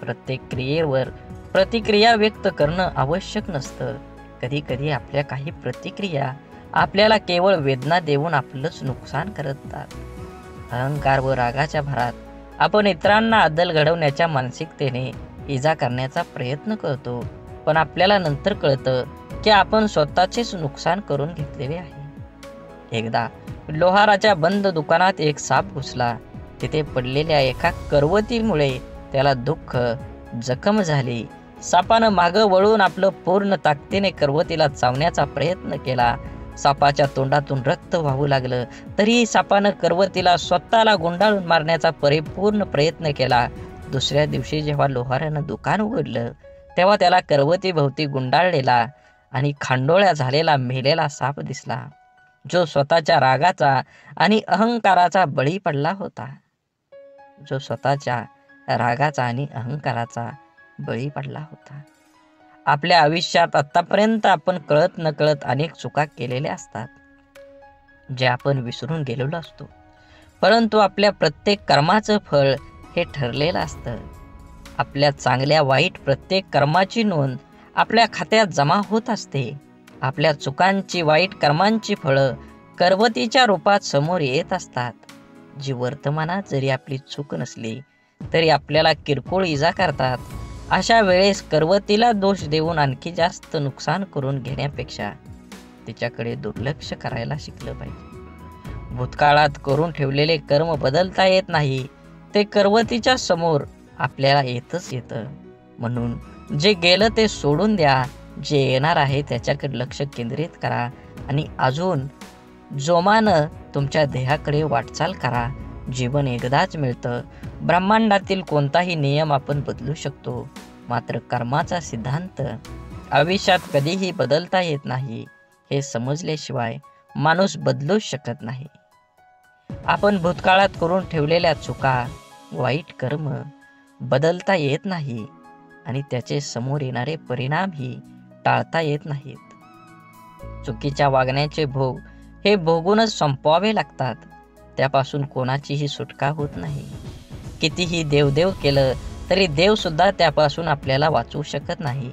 प्रत्येक क्रियेवर प्रतिक्रिया व्यक्त करणं आवश्यक नसतं. कधी कधी आपल्या काही प्रतिक्रिया आपल्याला केवळ वेदना देऊन आपलंच नुकसान करतात. अहंकार व रागाच्या भरात आपण इतरांना अद्दल घडवण्याच्या मानसिकतेने इजा करण्याचा प्रयत्न करतो, पण आपल्याला नंतर कळतं की आपण स्वतःचेच नुकसान करून घेतलेले आहे. एकदा लोहाराच्या बंद दुकानात एक साप घुसला. तिथे पडलेल्या एका करवतीमुळे त्याला दुःख, जखम झाली. सापानं मागं वळून आपलं पूर्ण ताकदीने करवतीला चावण्याचा प्रयत्न केला. सापाच्या तोंडातून रक्त वाहू लागलं. तरीही सापानं करवतीला स्वतःला गुंडाळून मारण्याचा परिपूर्ण प्रयत्न केला. दुसऱ्या दिवशी जेव्हा लोहारानं दुकान उघडलं तेव्हा त्याला करवतीभोवती गुंडाळलेला आणि खांडोळ्या झालेला मेलेला साप दिसला, जो स्वतःच्या रागाचा आणि अहंकाराचा बळी पडला होता. जो स्वतःच्या रागाचा आणि अहंकाराचा बळी पडला होता. आपल्या आयुष्यात आतापर्यंत आपण कळत नकळत अनेक चुका केलेल्या असतात, जे आपण विसरून गेलेलो असतो. परंतु आपल्या प्रत्येक कर्माचं फळ हे ठरलेलं असतं. आपल्या चांगल्या वाईट प्रत्येक कर्माची नोंद आपल्या खात्यात जमा होत असते. आपल्या चुकांची, वाईट कर्मांची फळं करवतीच्या रूपात समोर येत असतात, जी वर्तमानात जरी आपली चूक नसली तरी आपल्याला किरकोळ इजा करतात. अशा वेळेस करवतीला दोष देऊन आणखी जास्त नुकसान करून घेण्यापेक्षा तिच्याकडे दुर्लक्ष करायला शिकलं पाहिजे. भूतकाळात करून ठेवलेले कर्म बदलता येत नाही, ते करवतीच्या समोर आपल्याला येतच येतं. म्हणून जे गेलं ते सोडून द्या, जे येणार आहे त्याच्याकडे लक्ष केंद्रित करा आणि अजून जोमानं तुमच्या ध्येयाकडे वाटचाल करा. जीवन एकदाच मिळतं. ब्रह्मांडातील कोणताही नियम आपण बदलू शकतो, मात्र कर्माचा सिद्धांत आयुष्यात कधीही बदलता येत नाही. हे समजल्याशिवाय माणूस बदलूच शकत नाही. आपण भूतकाळात करून ठेवलेल्या चुका, वाईट कर्म बदलता येत नाही आणि त्याचे समोर येणारे परिणामही टाळता येत नाहीत. चुकीच्या वागण्याचे भोग हे भोगूनच संपवावे लागतात. त्यापासून कोणाचीही सुटका होत नाही. कितीही देवदेव केलं तरी देव सुद्धा त्यापासून आपल्याला वाचवू शकत नाही.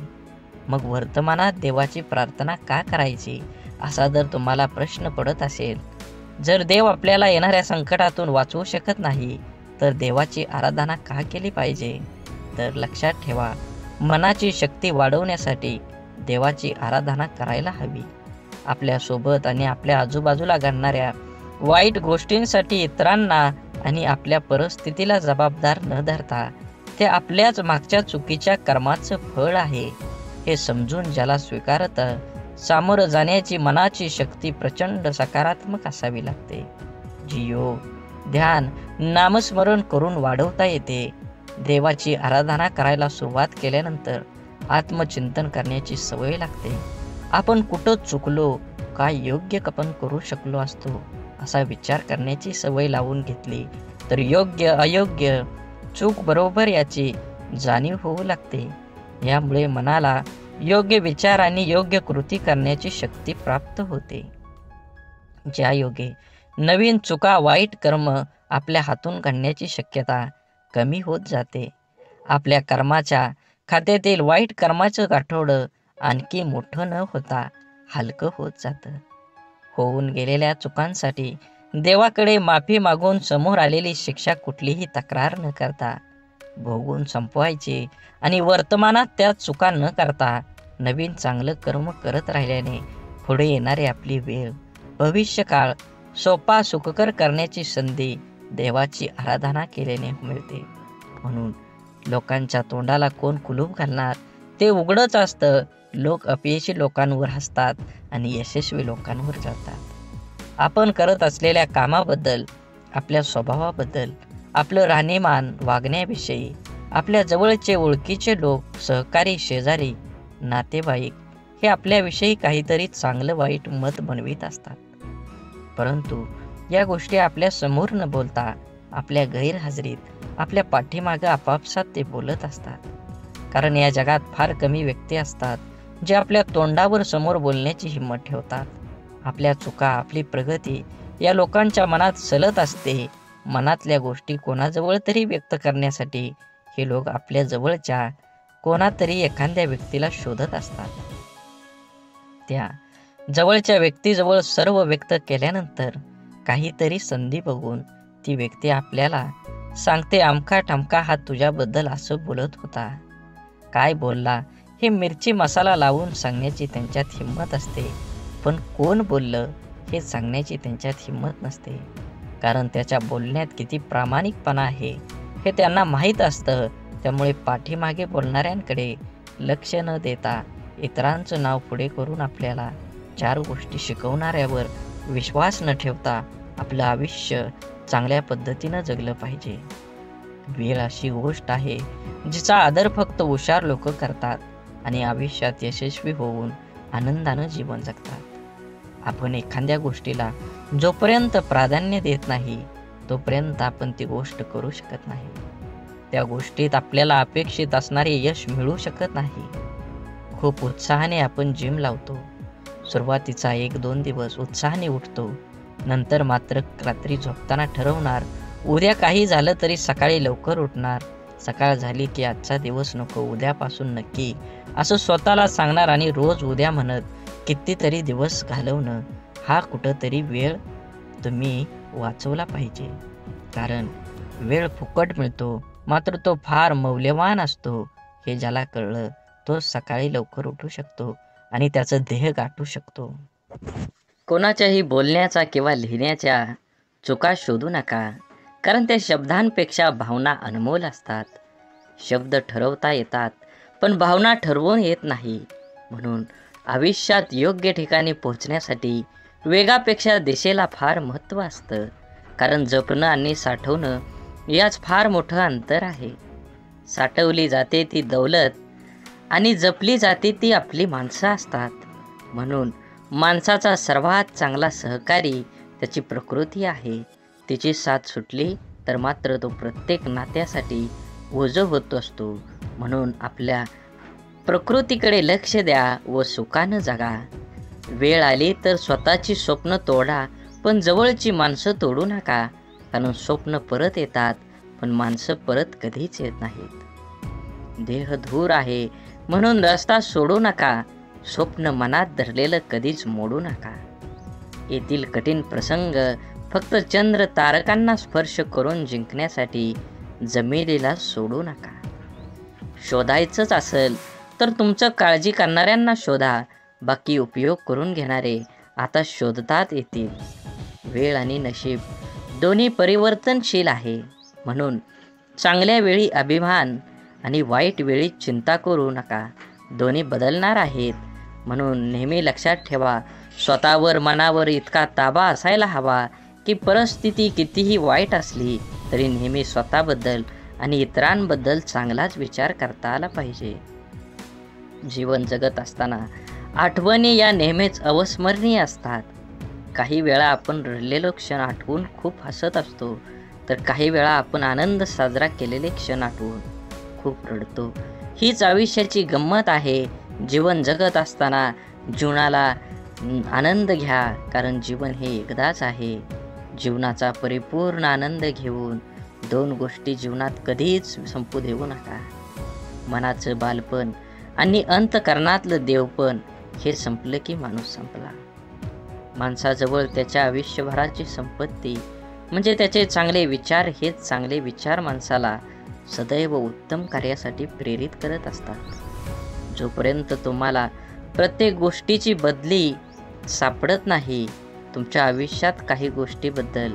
मग वर्तमानात देवाची प्रार्थना का करायची, असा जर तुम्हाला प्रश्न पडत असेल, जर देव आपल्याला येणाऱ्या संकटातून वाचवू शकत नाही तर देवाची आराधना का केली पाहिजे? तर लक्षात ठेवा, मनाची शक्ती वाढवण्यासाठी देवाची आराधना करायला हवी. आपल्यासोबत आणि आपल्या आजूबाजूला घडणाऱ्या वाईट गोष्टींसाठी इतरांना आणि आपल्या परिस्थितीला जबाबदार न धरता ते आपल्याच मागच्या चुकीच्या कर्माचं फळ आहे हे समजून ज्याला स्वीकारतं, सामोरं जाण्याची मनाची शक्ती प्रचंड सकारात्मक असावी लागते, जी योग, ध्यान, नामस्मरण करून वाढवता येते. देवाची आराधना करायला सुरुवात केल्यानंतर आत्मचिंतन करण्याची सवय लागते. आपण कुठं चुकलो, काय योग्य आपण करू शकलो असतो असा विचार करण्याची सवय लावून घेतली तर योग्य अयोग्य, चूक बरोबर याची जाणीव होऊ लागते. यामुळे मनाला योग्य विचार आणि योग्य कृती करण्याची शक्ती प्राप्त होते. ज्या योगे नवीन चुका, वाईट कर्म आपल्या हातून घडण्याची शक्यता कमी होत जाते. आपल्या कर्माच्या खात्यातील वाईट कर्माचं गाठोडं आणखी मोठं न होता हलकं होत जातं. होऊन गेलेल्या चुकांसाठी देवाकडे माफी मागून समोर आलेली शिक्षा कुठलीही तक्रार न करता भोगून संपवायची आणि वर्तमानात त्या चुका न करता नवीन चांगलं कर्म करत राहिल्याने पुढे येणारी आपली वेळ, भविष्यकाळ सोपा सुखकर करण्याची संधी देवाची आराधना केल्याने मिळते. म्हणून लोकांच्या तोंडाला कोण कुलूप घालणार ते उघडच असतं. लोक अपयशी लोकांवर हसतात आणि यशस्वी लोकांवर जातात. आपण करत असलेल्या कामाबद्दल, आपल्या स्वभावाबद्दल आपलं राहणीमान, वागण्याविषयी आपल्या जवळचे ओळखीचे लोक, सहकारी, शेजारी, नातेवाईक हे आपल्याविषयी काहीतरी चांगलं वाईट मत बनवित असतात. परंतु या गोष्टी आपल्या समोर न बोलता आपल्या गैरहजेरीत आपल्या पाठीमागं आपापसात ते बोलत असतात. कारण या जगात फार कमी व्यक्ती असतात जे आपल्या तोंडावर समोर बोलण्याची हिंमत ठेवतात. आपल्या चुका, आपली प्रगती या लोकांच्या मनात सलत असते. मनातल्या गोष्टी कोणाजवळ तरी व्यक्त करण्यासाठी हे लोक आपल्या जवळच्या कोणातरी एखाद्या व्यक्तीला शोधत असतात. त्या जवळच्या व्यक्तीजवळ सर्व व्यक्त केल्यानंतर काहीतरी संधी बघून ती व्यक्ती आपल्याला सांगते, अमका ठमका हा तुझ्याबद्दल असं बोलत होता. काय बोलला हे मिरची मसाला लावून सांगण्याची त्यांच्यात हिंमत असते, पण कोण बोललं हे सांगण्याची त्यांच्यात हिंमत नसते. कारण त्याच्या बोलण्यात किती प्रामाणिकपणा आहे हे त्यांना माहीत असतं. त्यामुळे पाठीमागे बोलणाऱ्यांकडे लक्ष न देता इतरांचं नाव पुढे करून आपल्याला 4 गोष्टी शिकवणाऱ्यावर विश्वास न ठेवता आपलं आयुष्य चांगल्या पद्धतीनं जगलं पाहिजे. वेळ अशी गोष्ट आहे जिचा आदर फक्त हुशार लोक करतात आणि आयुष्यात यशस्वी होऊन आनंदानं जीवन जगतात. आपण एखाद्या गोष्टीला जोपर्यंत प्राधान्य देत नाही तोपर्यंत आपण ती गोष्ट करू शकत नाही. त्या गोष्टीत आपल्याला अपेक्षित असणारे यश मिळू शकत नाही. खूप उत्साहाने आपण जिम लावतो. सुरुवातीचा 1-2 दिवस उत्साहाने उठतो. नंतर मात्र रात्री झोपताना ठरवणार, उद्या काही झालं तरी सकाळी लवकर उठणार. सकाळ झाली की आजचा दिवस नको, उद्यापासून नक्की असं स्वतःला सांगणार आणि रोज उद्या म्हणत कितीतरी दिवस घालवणं. हा कुठंतरी वेळ तुम्ही वाचवला पाहिजे. कारण वेळ फुकट मिळतो, मात्र तो फार मौल्यवान असतो. हे ज्याला कळलं तो सकाळी लवकर उठू शकतो आणि त्याचं ध्येय गाठू शकतो. कोणाच्याही बोलण्याचा किंवा लिहिण्याच्या चुका शोधू नका, कारण त्या शब्दांपेक्षा भावना अनमोल असतात. शब्द ठरवता येतात पण भावना ठरवून येत नाही. म्हणून आयुष्यात योग्य ठिकाणी पोहोचण्यासाठी वेगापेक्षा दिशेला फार महत्त्व असतं. कारण जपणं आणि साठवणं याच फार मोठं अंतर आहे. साठवली जाते ती दौलत आणि जपली जाते ती आपली माणसं असतात. म्हणून माणसाचा सर्वात चांगला सहकारी त्याची प्रकृती आहे. तिची साथ सुटली तर मात्र तो प्रत्येक नात्यासाठी ओझं होत असतो. म्हणून आपल्या प्रकृतीकडे लक्ष द्या व सुखानं जगा. वेळ आली तर स्वतःची स्वप्न तोडा, पण जवळची माणसं तोडू नका. कारण स्वप्न परत येतात पण माणसं परत कधीच येत नाहीत. देह धूर आहे म्हणून रस्ता सोडू नका. स्वप्न मनात धरलेलं कधीच मोडू नका. येथील कठीण प्रसंग फक्त चंद्र तारकांना स्पर्श करून जिंकण्यासाठी जमिनीला सोडू नका. शोधायचंच असेल तर तुमचं काळजी करणाऱ्यांना शोधा. बाकी उपयोग करून घेणारे आता शोधतात येतील. वेळ आणि नशीब दोन्ही परिवर्तनशील आहे. म्हणून चांगल्या वेळी अभिमान आणि वाईट वेळी चिंता करू नका. दोन्ही बदलणार आहेत. म्हणून नेहमी लक्षात ठेवा, स्वतःवर मनावर इतका ताबा असायला हवा की परिस्थिती कितीही वाईट असली तरी नेहमी स्वतःबद्दल आणि इतरांबद्दल चांगलाच विचार करता आला पाहिजे. जीवन जगत असताना आठवणी या नेहमीच अविस्मरणीय असतात. काही वेळा आपण रडलेलो क्षण आठवून खूप हसत असतो, तर काही वेळा आपण आनंद साजरा केलेले क्षण आठवून खूप रडतो. हीच आयुष्याची गंमत आहे. जीवन जगत असताना जीवनाला आनंद घ्या, कारण जीवन हे एकदाच आहे. जीवनाचा परिपूर्ण आनंद घेऊन 2 गोष्टी जीवनात कधीच संपू देऊ नका. मनाचं बालपण आणि अंतःकरणातलं देवपण हे संपलं की माणूस संपला. माणसाजवळ त्याच्या आयुष्यभराची संपत्ती म्हणजे त्याचे चांगले विचार. हेच चांगले विचार माणसाला सदैव उत्तम कार्यासाठी प्रेरित करत असतात. जोपर्यंत तुम्हाला प्रत्येक गोष्टीची बदली सापडत नाही, तुमच्या आयुष्यात काही गोष्टीबद्दल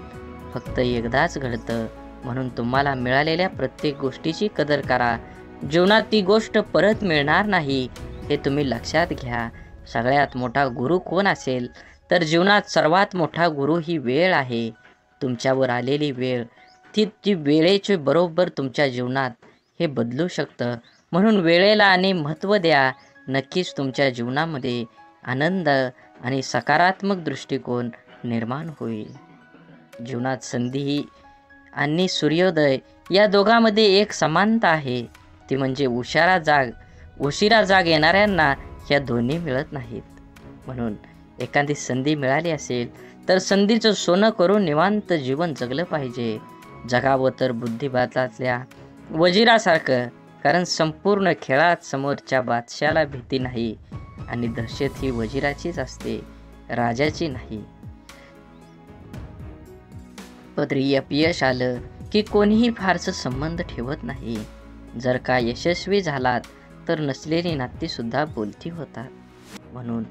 फक्त एकदाच घडतं. म्हणून तुम्हाला मिळालेल्या प्रत्येक गोष्टीची कदर करा. जीवनात ती गोष्ट परत मिळणार नाही हे तुम्ही लक्षात घ्या. सगळ्यात मोठा गुरु कोण असेल तर जीवनात सर्वात मोठा गुरु ही वेळ आहे. तुमच्यावर आलेली वेळ ती वेळेचे बरोबर तुमच्या जीवनात हे बदलू शकतं. म्हणून वेळेला आणि महत्त्व द्या. नक्कीच तुमच्या जीवनामध्ये आनंद आणि सकारात्मक दृष्टिकोन निर्माण होईल. जीवनात संधी आणि सूर्योदय या दोघांमध्ये एक समानता आहे. ती म्हणजे उशिरा जाग येणाऱ्यांना या दोन्ही मिळत नाहीत. म्हणून एखादी संधी मिळाली असेल तर संधीचं सोनं करून निवांत जीवन जगलं पाहिजे. जगावं तर बुद्धिबळातल्या वजिरासारखं, कारण संपूर्ण खेळात समोरच्या बादशाला भीती नाही आणि दहशत ही वजिराचीच असते, राजाची नाही. पदरी अपयश आलं की कोणीही फारसं संबंध ठेवत नाही. जर का यशस्वी झालात तर नसलेली नाती सुद्धा बोलती होतात. म्हणून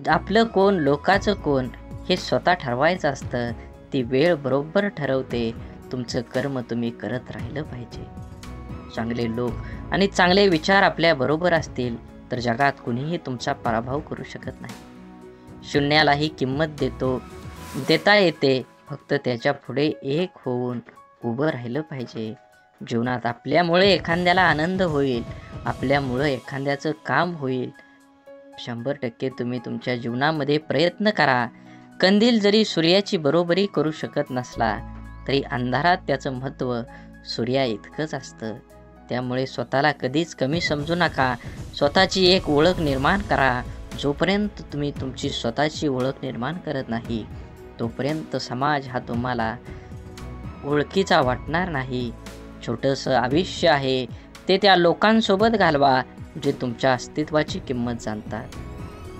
आपलं कोण लोकाचं कोण हे स्वतः ठरवायचं असतं. ती वेळ बरोबर ठरवते. तुमचं कर्म तुम्ही करत राहिलं पाहिजे. चांगले लोक आणि चांगले विचार आपल्या बरोबर असतील तर जगात कुणीही तुमचा पराभव करू शकत नाही. शून्यालाही किंमत देता येते. फक्त त्याच्या पुढे एक होऊन उभं राहिलं पाहिजे. जीवनात आपल्यामुळे एखाद्याला आनंद होईल, आपल्यामुळे एखाद्याचं काम होईल. 100% तुम्ही तुमच्या जीवनामध्ये प्रयत्न करा. कंदील जरी सूर्याची बरोबरी करू शकत नसला तरी अंधारात त्याचं महत्त्व सूर्या इतकंच असतं. त्यामुळे स्वतःला कधीच कमी समजू नका. स्वतःची एक ओळख निर्माण करा. जोपर्यंत तुम्ही तुमची स्वतःची ओळख निर्माण करत नाही तोपर्यंत समाज हा तुम्हाला ओळखीचा वाटणार नाही. छोटंसं आयुष्य आहे ते त्या लोकांसोबत घालवा जे तुमच्या अस्तित्वाची किंमत जाणतात.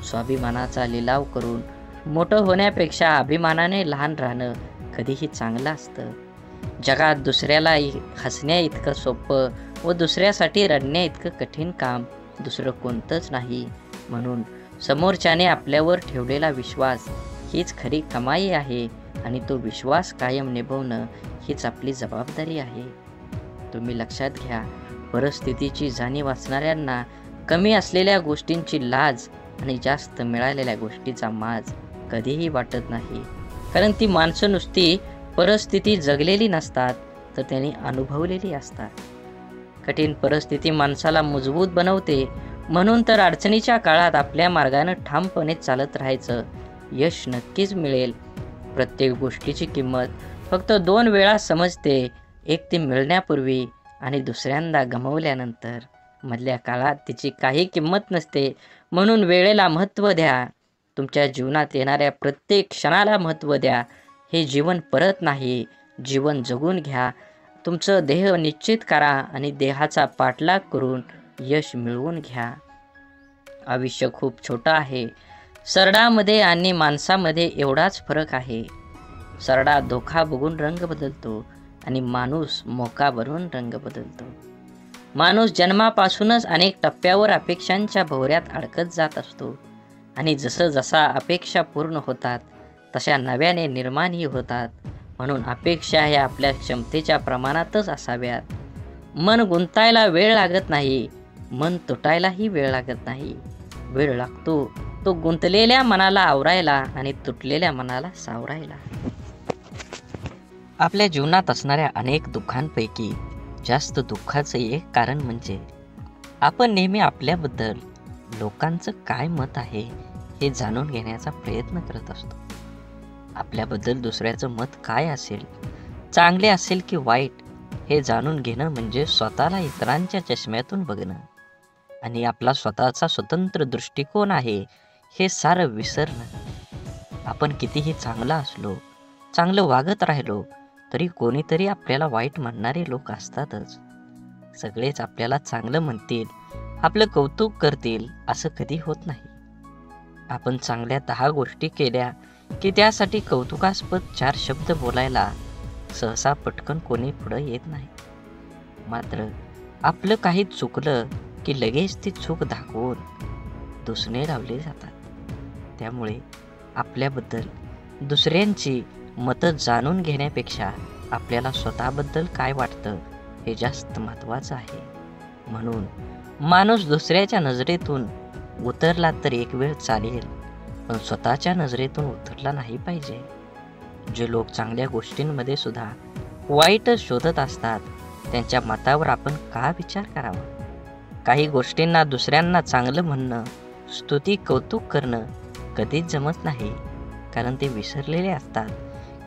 स्वाभिमानाचा लिलाव करून मोठं होण्यापेक्षा अभिमानाने लहान राहणं कधीही चांगलं असतं. जगात दुसऱ्याला हसण्या इतकं सोपं व दुसऱ्यासाठी रडण्या इतकं कठीण काम दुसरं कोणतंच नाही. म्हणून समोरच्याने आपल्यावर ठेवलेला विश्वास हीच खरी कमाई आहे आणि तो विश्वास कायम निभवणं हीच आपली जबाबदारी आहे. तुम्ही लक्षात घ्या, परिस्थितीची जाणीव असणाऱ्यांना कमी असलेल्या गोष्टींची लाज आणि जास्त मिळालेल्या गोष्टीचा माज कधीही वाटत नाही. कारण ती माणसं नुसती परिस्थिती जगलेली नसतात तर त्यांनी अनुभवलेली असतात. कठीण परिस्थिती माणसाला मजबूत बनवते. म्हणून तर अडचणीच्या काळात आपल्या मार्गाने ठामपणे चालत राहायचं. यश नक्कीच मिळेल. प्रत्येक गोष्टीची किंमत फक्त 2 वेळा समजते. एक ती मिळण्यापूर्वी आणि दुसऱ्यांदा गमावल्यानंतर. मधल्या काळात तिची काही किंमत नसते. म्हणून वेळेला महत्त्व द्या. तुमच्या जीवनात येणाऱ्या प्रत्येक क्षणाला महत्त्व द्या. हे जीवन परत नाही, जीवन जगून घ्या. तुमचं देह निश्चित करा आणि देहाचा पाठलाग करून यश मिळवून घ्या. आयुष्य खूप छोटं आहे. सरडामध्ये आणि माणसामध्ये एवढाच फरक आहे. सरडा धोका बघून रंग बदलतो आणि माणूस मोका बनून रंग बदलतो. माणूस जन्मापासूनच अनेक टप्प्यावर अपेक्षांच्या भोवऱ्यात अडकत जात असतो आणि जसा अपेक्षा पूर्ण होतात तशा नव्याने निर्माणही होतात. म्हणून अपेक्षा ह्या आपल्या क्षमतेच्या प्रमाणातच असाव्यात. मन गुंतायला वेळ लागत नाही, मन तुटायलाही वेळ लागत नाही. वेळ लागतो तो गुंतलेल्या मनाला आवरायला आणि तुटलेल्या मनाला सावरायला. आपल्या जीवनात असणाऱ्या अनेक दुःखांपैकी जास्त दुःखाचं एक कारण म्हणजे आपण नेहमी आपल्याबद्दल लोकांचं काय मत आहे हे जाणून घेण्याचा प्रयत्न करत असतो. आपल्याबद्दल दुसऱ्याचं मत काय असेल, चांगले असेल की वाईट, हे जाणून घेणं म्हणजे स्वतःला इतरांच्या चष्म्यातून बघणं आणि आपला स्वतःचा स्वतंत्र दृष्टिकोन आहे हे सारं विसरणं. आपण कितीही चांगला असलो, चांगलं वागत राहिलो तरी कोणीतरी आपल्याला वाईट म्हणणारे लोक असतातच. सगळेच आपल्याला चांगलं म्हणतील, आपलं कौतुक करतील असं कधी होत नाही. आपण चांगल्या 10 गोष्टी केल्या की त्यासाठी कौतुकास्पद 4 शब्द बोलायला सहसा पटकन कोणी पुढं येत नाही. मात्र आपलं काही चुकलं की लगेच ती चूक दाखवून दुसरे लावले जातात. त्यामुळे आपल्याबद्दल दुसऱ्यांची मतं जाणून घेण्यापेक्षा आपल्याला स्वतःबद्दल काय वाटतं हे जास्त महत्त्वाचं आहे. म्हणून माणूस दुसऱ्याच्या नजरेतून उतरला तर एक वेळ चालेल, पण स्वतःच्या नजरेतून उतरला नाही पाहिजे. जे लोक चांगल्या गोष्टींमध्ये सुद्धा वाईट शोधत असतात, त्यांच्या मतावर आपण का विचार करावा? काही गोष्टींना दुसऱ्यांना चांगलं म्हणणं, स्तुती कौतुक करणं कधीच जमत नाही, कारण ते विसरलेले असतात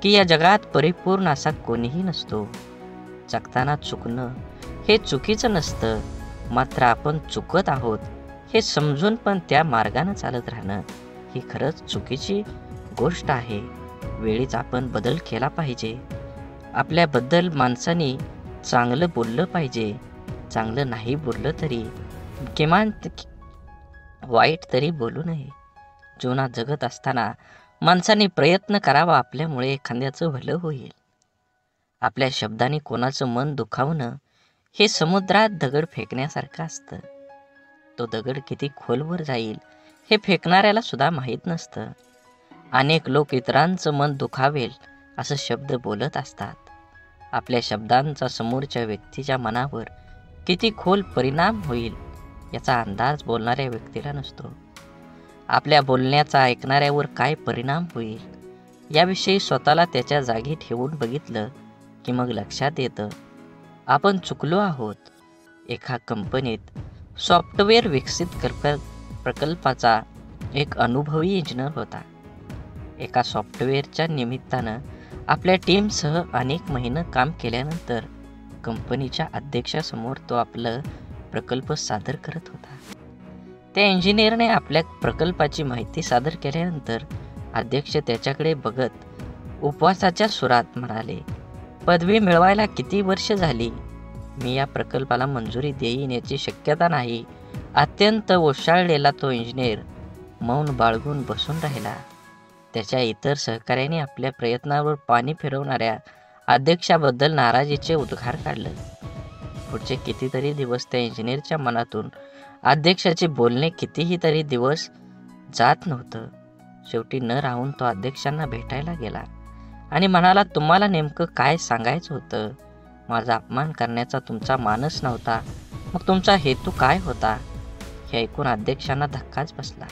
की या जगात परिपूर्ण असा कोणीही नसतो. जगताना चुकणं हे चुकीचं नसतं, मात्र आपण चुकत आहोत हे समजून पण त्या मार्गाने चालत राहणं ही खरंच चुकीची गोष्ट आहे. वेळीच आपण बदल केला पाहिजे. आपल्याबद्दल माणसाने चांगलं बोललं पाहिजे. चांगलं नाही बोललं तरी किमान वाईट तरी बोलू नये. जीवनात जगत असताना माणसाने प्रयत्न करावा, आपल्यामुळे एखाद्याचं भलं होईल. आपल्या शब्दाने कोणाचं मन दुखावणं हे समुद्रात दगड फेकण्यासारखं असतं. तो दगड किती खोलवर जाईल हे फेकणाऱ्याला सुद्धा माहीत नसतं. अनेक लोक इतरांचं मन दुखावेल असं शब्द बोलत असतात. आपल्या शब्दांचा समोरच्या व्यक्तीच्या मनावर किती खोल परिणाम होईल याचा अंदाज बोलणाऱ्या व्यक्तीला नसतो. आपल्या बोलण्याचा ऐकणाऱ्यावर काय परिणाम होईल याविषयी स्वतःला त्याच्या जागी ठेवून बघितलं की मग लक्षात येतं आपण चुकलो आहोत. एका कंपनीत सॉफ्टवेअर विकसित प्रकल्पाचा एक अनुभवी इंजिनियर होता. एका सॉफ्टवेअरच्या निमित्तानं आपल्या टीमसह अनेक महिने काम केल्यानंतर कंपनीच्या अध्यक्षासमोर तो आपलं प्रकल्प सादर करत होता. त्या इंजिनियरने आपल्या प्रकल्पाची माहिती सादर केल्यानंतर अध्यक्ष त्याच्याकडे बघत उपवासाच्या सुरात म्हणाले, पदवी मिळवायला किती वर्ष झाली? मी या प्रकल्पाला मंजुरी देईन याची शक्यता नाही. अत्यंत ओशाळलेला तो इंजिनियर मौन बाळगून बसून राहिला. त्याच्या इतर सहकाऱ्यांनी आपल्या प्रयत्नावर पाणी फिरवणाऱ्या अध्यक्षाबद्दल नाराजीचे उद्गार काढले. पुढचे कितीतरी दिवस त्या इंजिनियरच्या मनातून अध्यक्षाचे बोलणे कितीही तरी दिवस जात नव्हतं. शेवटी न राहून तो अध्यक्षांना भेटायला गेला आणि म्हणाला, तुम्हाला नेमकं काय सांगायचं होतं? माझा अपमान करण्याचा तुमचा मानस नव्हता, मग तुमचा हेतू काय होता? हे ऐकून अध्यक्षांना धक्काच बसला.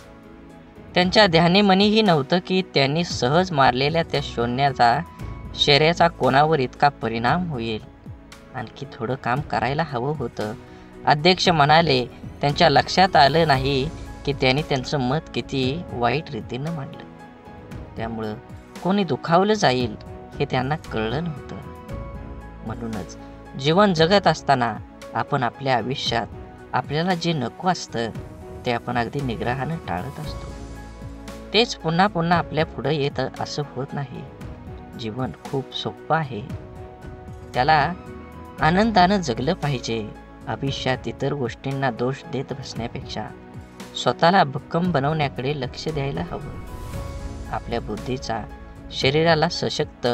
त्यांच्या ध्यानीमनीही नव्हतं की त्यांनी सहज मारलेल्या त्या शौर्याचा कोणावर इतका परिणाम होईल. आणखी थोडं काम करायला हवं होतं. अध्यक्ष म्हणाले, त्यांच्या लक्षात आलं नाही की त्यांनी त्यांचं मत किती वाईट रीतीनं मांडलं. त्यामुळं कोणी दुखावलं जाईल हे त्यांना कळलं नव्हतं. म्हणूनच जीवन जगत असताना आपण आपल्या आयुष्यात आपल्याला जे नको असतं ते आपण अगदी निग्रहानं टाळत असतो. तेच पुन्हा पुन्हा आपल्या पुढं येतं असं होत नाही. जीवन खूप सोपं आहे, त्याला आनंदानं जगलं पाहिजे. आयुष्यात इतर गोष्टींना दोष देत बसण्यापेक्षा स्वतःला भक्कम बनवण्याकडे लक्ष द्यायला हवं. आपल्या बुद्धीचा शरीराला सशक्त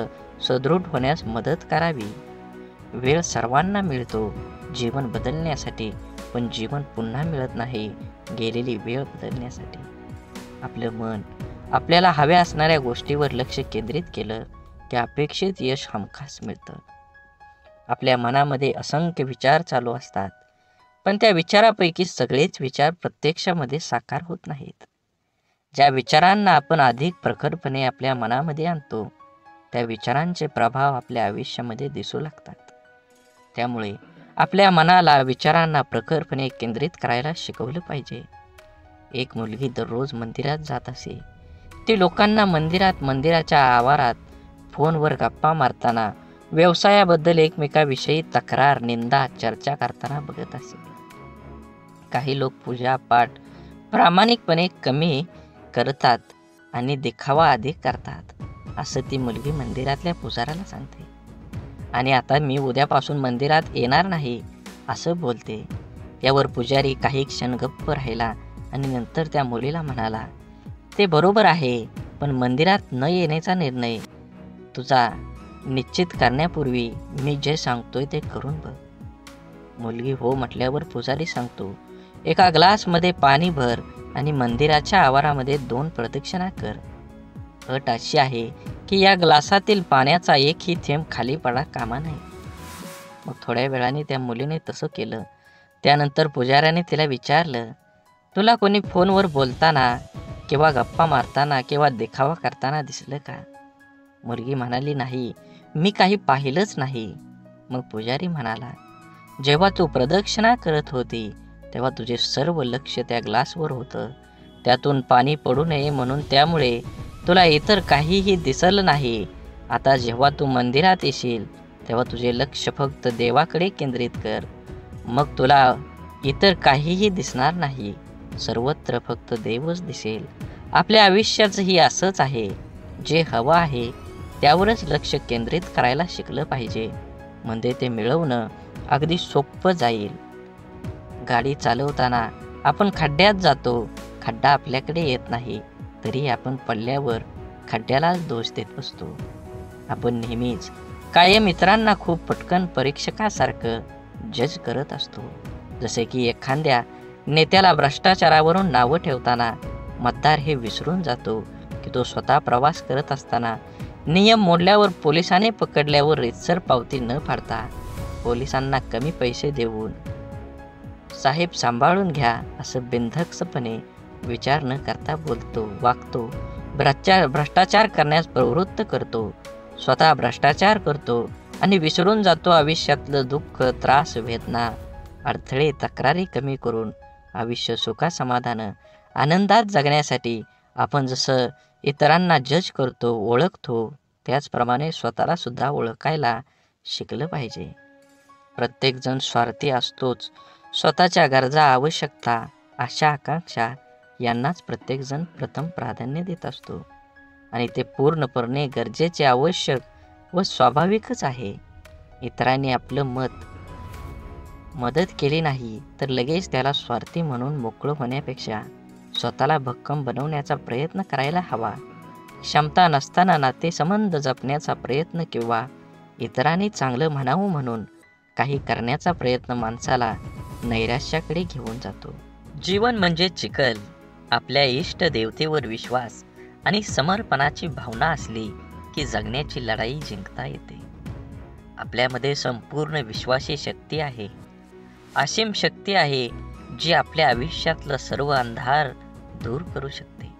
सदृढ होण्यास मदत करावी. वेळ सर्वांना मिळतो जीवन बदलण्यासाठी, पण जीवन पुन्हा मिळत नाही गेलेली वेळ बदलण्यासाठी. आपलं मन आपल्याला हव्या असणाऱ्या गोष्टीवर लक्ष केंद्रित केलं की अपेक्षित यश हमखास मिळतं. आपल्या मनामध्ये असंख्य विचार चालू असतात, पण त्या विचारापैकी सगळेच विचार प्रत्यक्षामध्ये साकार होत नाहीत. ज्या विचारांना आपण अधिक प्रखरपणे आपल्या मनामध्ये आणतो त्या विचारांचे प्रभाव आपल्या आयुष्यामध्ये दिसू लागतात. त्यामुळे आपल्या मनाला विचारांना प्रखरपणे केंद्रित करायला शिकवलं पाहिजे. एक मुलगी दररोज मंदिरात जात असे. ती लोकांना मंदिराच्या आवारात फोनवर गप्पा मारताना, व्यवसायाबद्दल एकमेकाविषयी तक्रार, निंदा, चर्चा करताना बघत असे. काही लोक पूजा पाठ प्रामाणिकपणे कमी करतात आणि दिखावा अधिक करतात असं ती मुलगी मंदिरातल्या पुजाऱ्याला सांगते. आणि आता मी उद्यापासून मंदिरात येणार नाही असं बोलते. यावर पुजारी काही क्षण गप्प राहिला आणि नंतर त्या मुलीला म्हणाला, ते बरोबर आहे, पण मंदिरात न येण्याचा निर्णय तुझा निश्चित करण्यापूर्वी मी जे सांगतोय ते करून बघ. मुलगी हो म्हटल्यावर पुजारी सांगतो, एका ग्लासमध्ये पाणी भर आणि मंदिराच्या आवारामध्ये 2 प्रदक्षिणा कर. अट अशी आहे की या ग्लासातील पाण्याचा एकही थेंब खाली पडा कामा नये. मग थोड्या वेळाने त्या मुलीने तसं केलं. त्यानंतर पुजाऱ्याने तिला विचारलं, तुला कोणी फोनवर बोलताना किंवा गप्पा मारताना किंवा देखावा करताना दिसलं का? मुलगी म्हणाली, नाही, मी काही पाहिलंच नाही. मग पुजारी म्हणाला, जेव्हा तू प्रदक्षिणा करत होती तेव्हा तुझे सर्व लक्ष त्या ग्लासवर होतं. त्यातून पाणी पडू नये म्हणून, त्यामुळे तुला इतर काहीही दिसलं नाही. आता जेव्हा तू मंदिरात येशील तेव्हा तुझे लक्ष फक्त देवाकडे केंद्रित कर. मग तुला इतर काहीही दिसणार नाही. सर्वत्र फक्त देवच दिसेल. आपल्या आयुष्याचंही असंच आहे. जे हवं आहे त्यावरच लक्ष केंद्रित करायला शिकलं पाहिजे. म्हणजे ते मिळवणं अगदी सोपं जाईल. गाडी चालवताना आपण खड्ड्यात जातो. खड्डा आपल्याकडे येत नाही तरी आपण पडल्यावर खड्ड्यालाच दोष देत बसतो. आपण नेहमीच कायम इतरांना खूप पटकन परीक्षकासारखं जज करत असतो. जसे की एखाद्या नेत्याला भ्रष्टाचारावरून नावं ठेवताना मतदार हे विसरून जातो की तो स्वतः प्रवास करत असताना नियम मोडल्यावर पोलिसाने पकडल्यावर रीतसर पावती न फाडता पोलिसांना कमी पैसे देऊन साहेब सांभाळून घ्या असं बिनधास्तपणे विचार न करता बोलतो, वागतो. भ्रष्टाचार करण्यास प्रवृत्त करतो. स्वतः भ्रष्टाचार करतो आणि विसरून जातो आयुष्यातलं दुःख, त्रास, वेदना, अडथळे, तक्रारी कमी करून आयुष्य सुखासमाधानं आनंदात जगण्यासाठी आपण जसं इतरांना जज करतो, ओळखतो, त्याचप्रमाणे स्वतःला सुद्धा ओळखायला शिकलं पाहिजे. प्रत्येकजण स्वार्थी असतोच. स्वतःच्या गरजा, आवश्यकता, आशा, आकांक्षा यांनाच प्रत्येकजण प्रथम प्राधान्य देत असतो आणि ते पूर्णपणे गरजेचे, आवश्यक व स्वाभाविकच आहे. इतरांनी आपलं मदत केली नाही तर लगेच त्याला स्वार्थी म्हणून मोकळं होण्यापेक्षा स्वतःला भक्कम बनवण्याचा प्रयत्न करायला हवा. क्षमता नसताना नातेसंबंध जपण्याचा प्रयत्न किंवा इतरांनी चांगलं म्हणावं म्हणून काही करण्याचा प्रयत्न माणसाला नैराश्याकडे घेऊन जातो. जीवन म्हणजे चिखल. आपल्या इष्ट देवतेवर विश्वास आणि समर्पणाची भावना असली की जगण्याची लढाई जिंकता येते. आपल्यामध्ये संपूर्ण विश्वाची शक्ती आहे. असीम शक्ती आहे जी आपल्या आयुष्यातलं सर्व अंधार दूर करू शकते.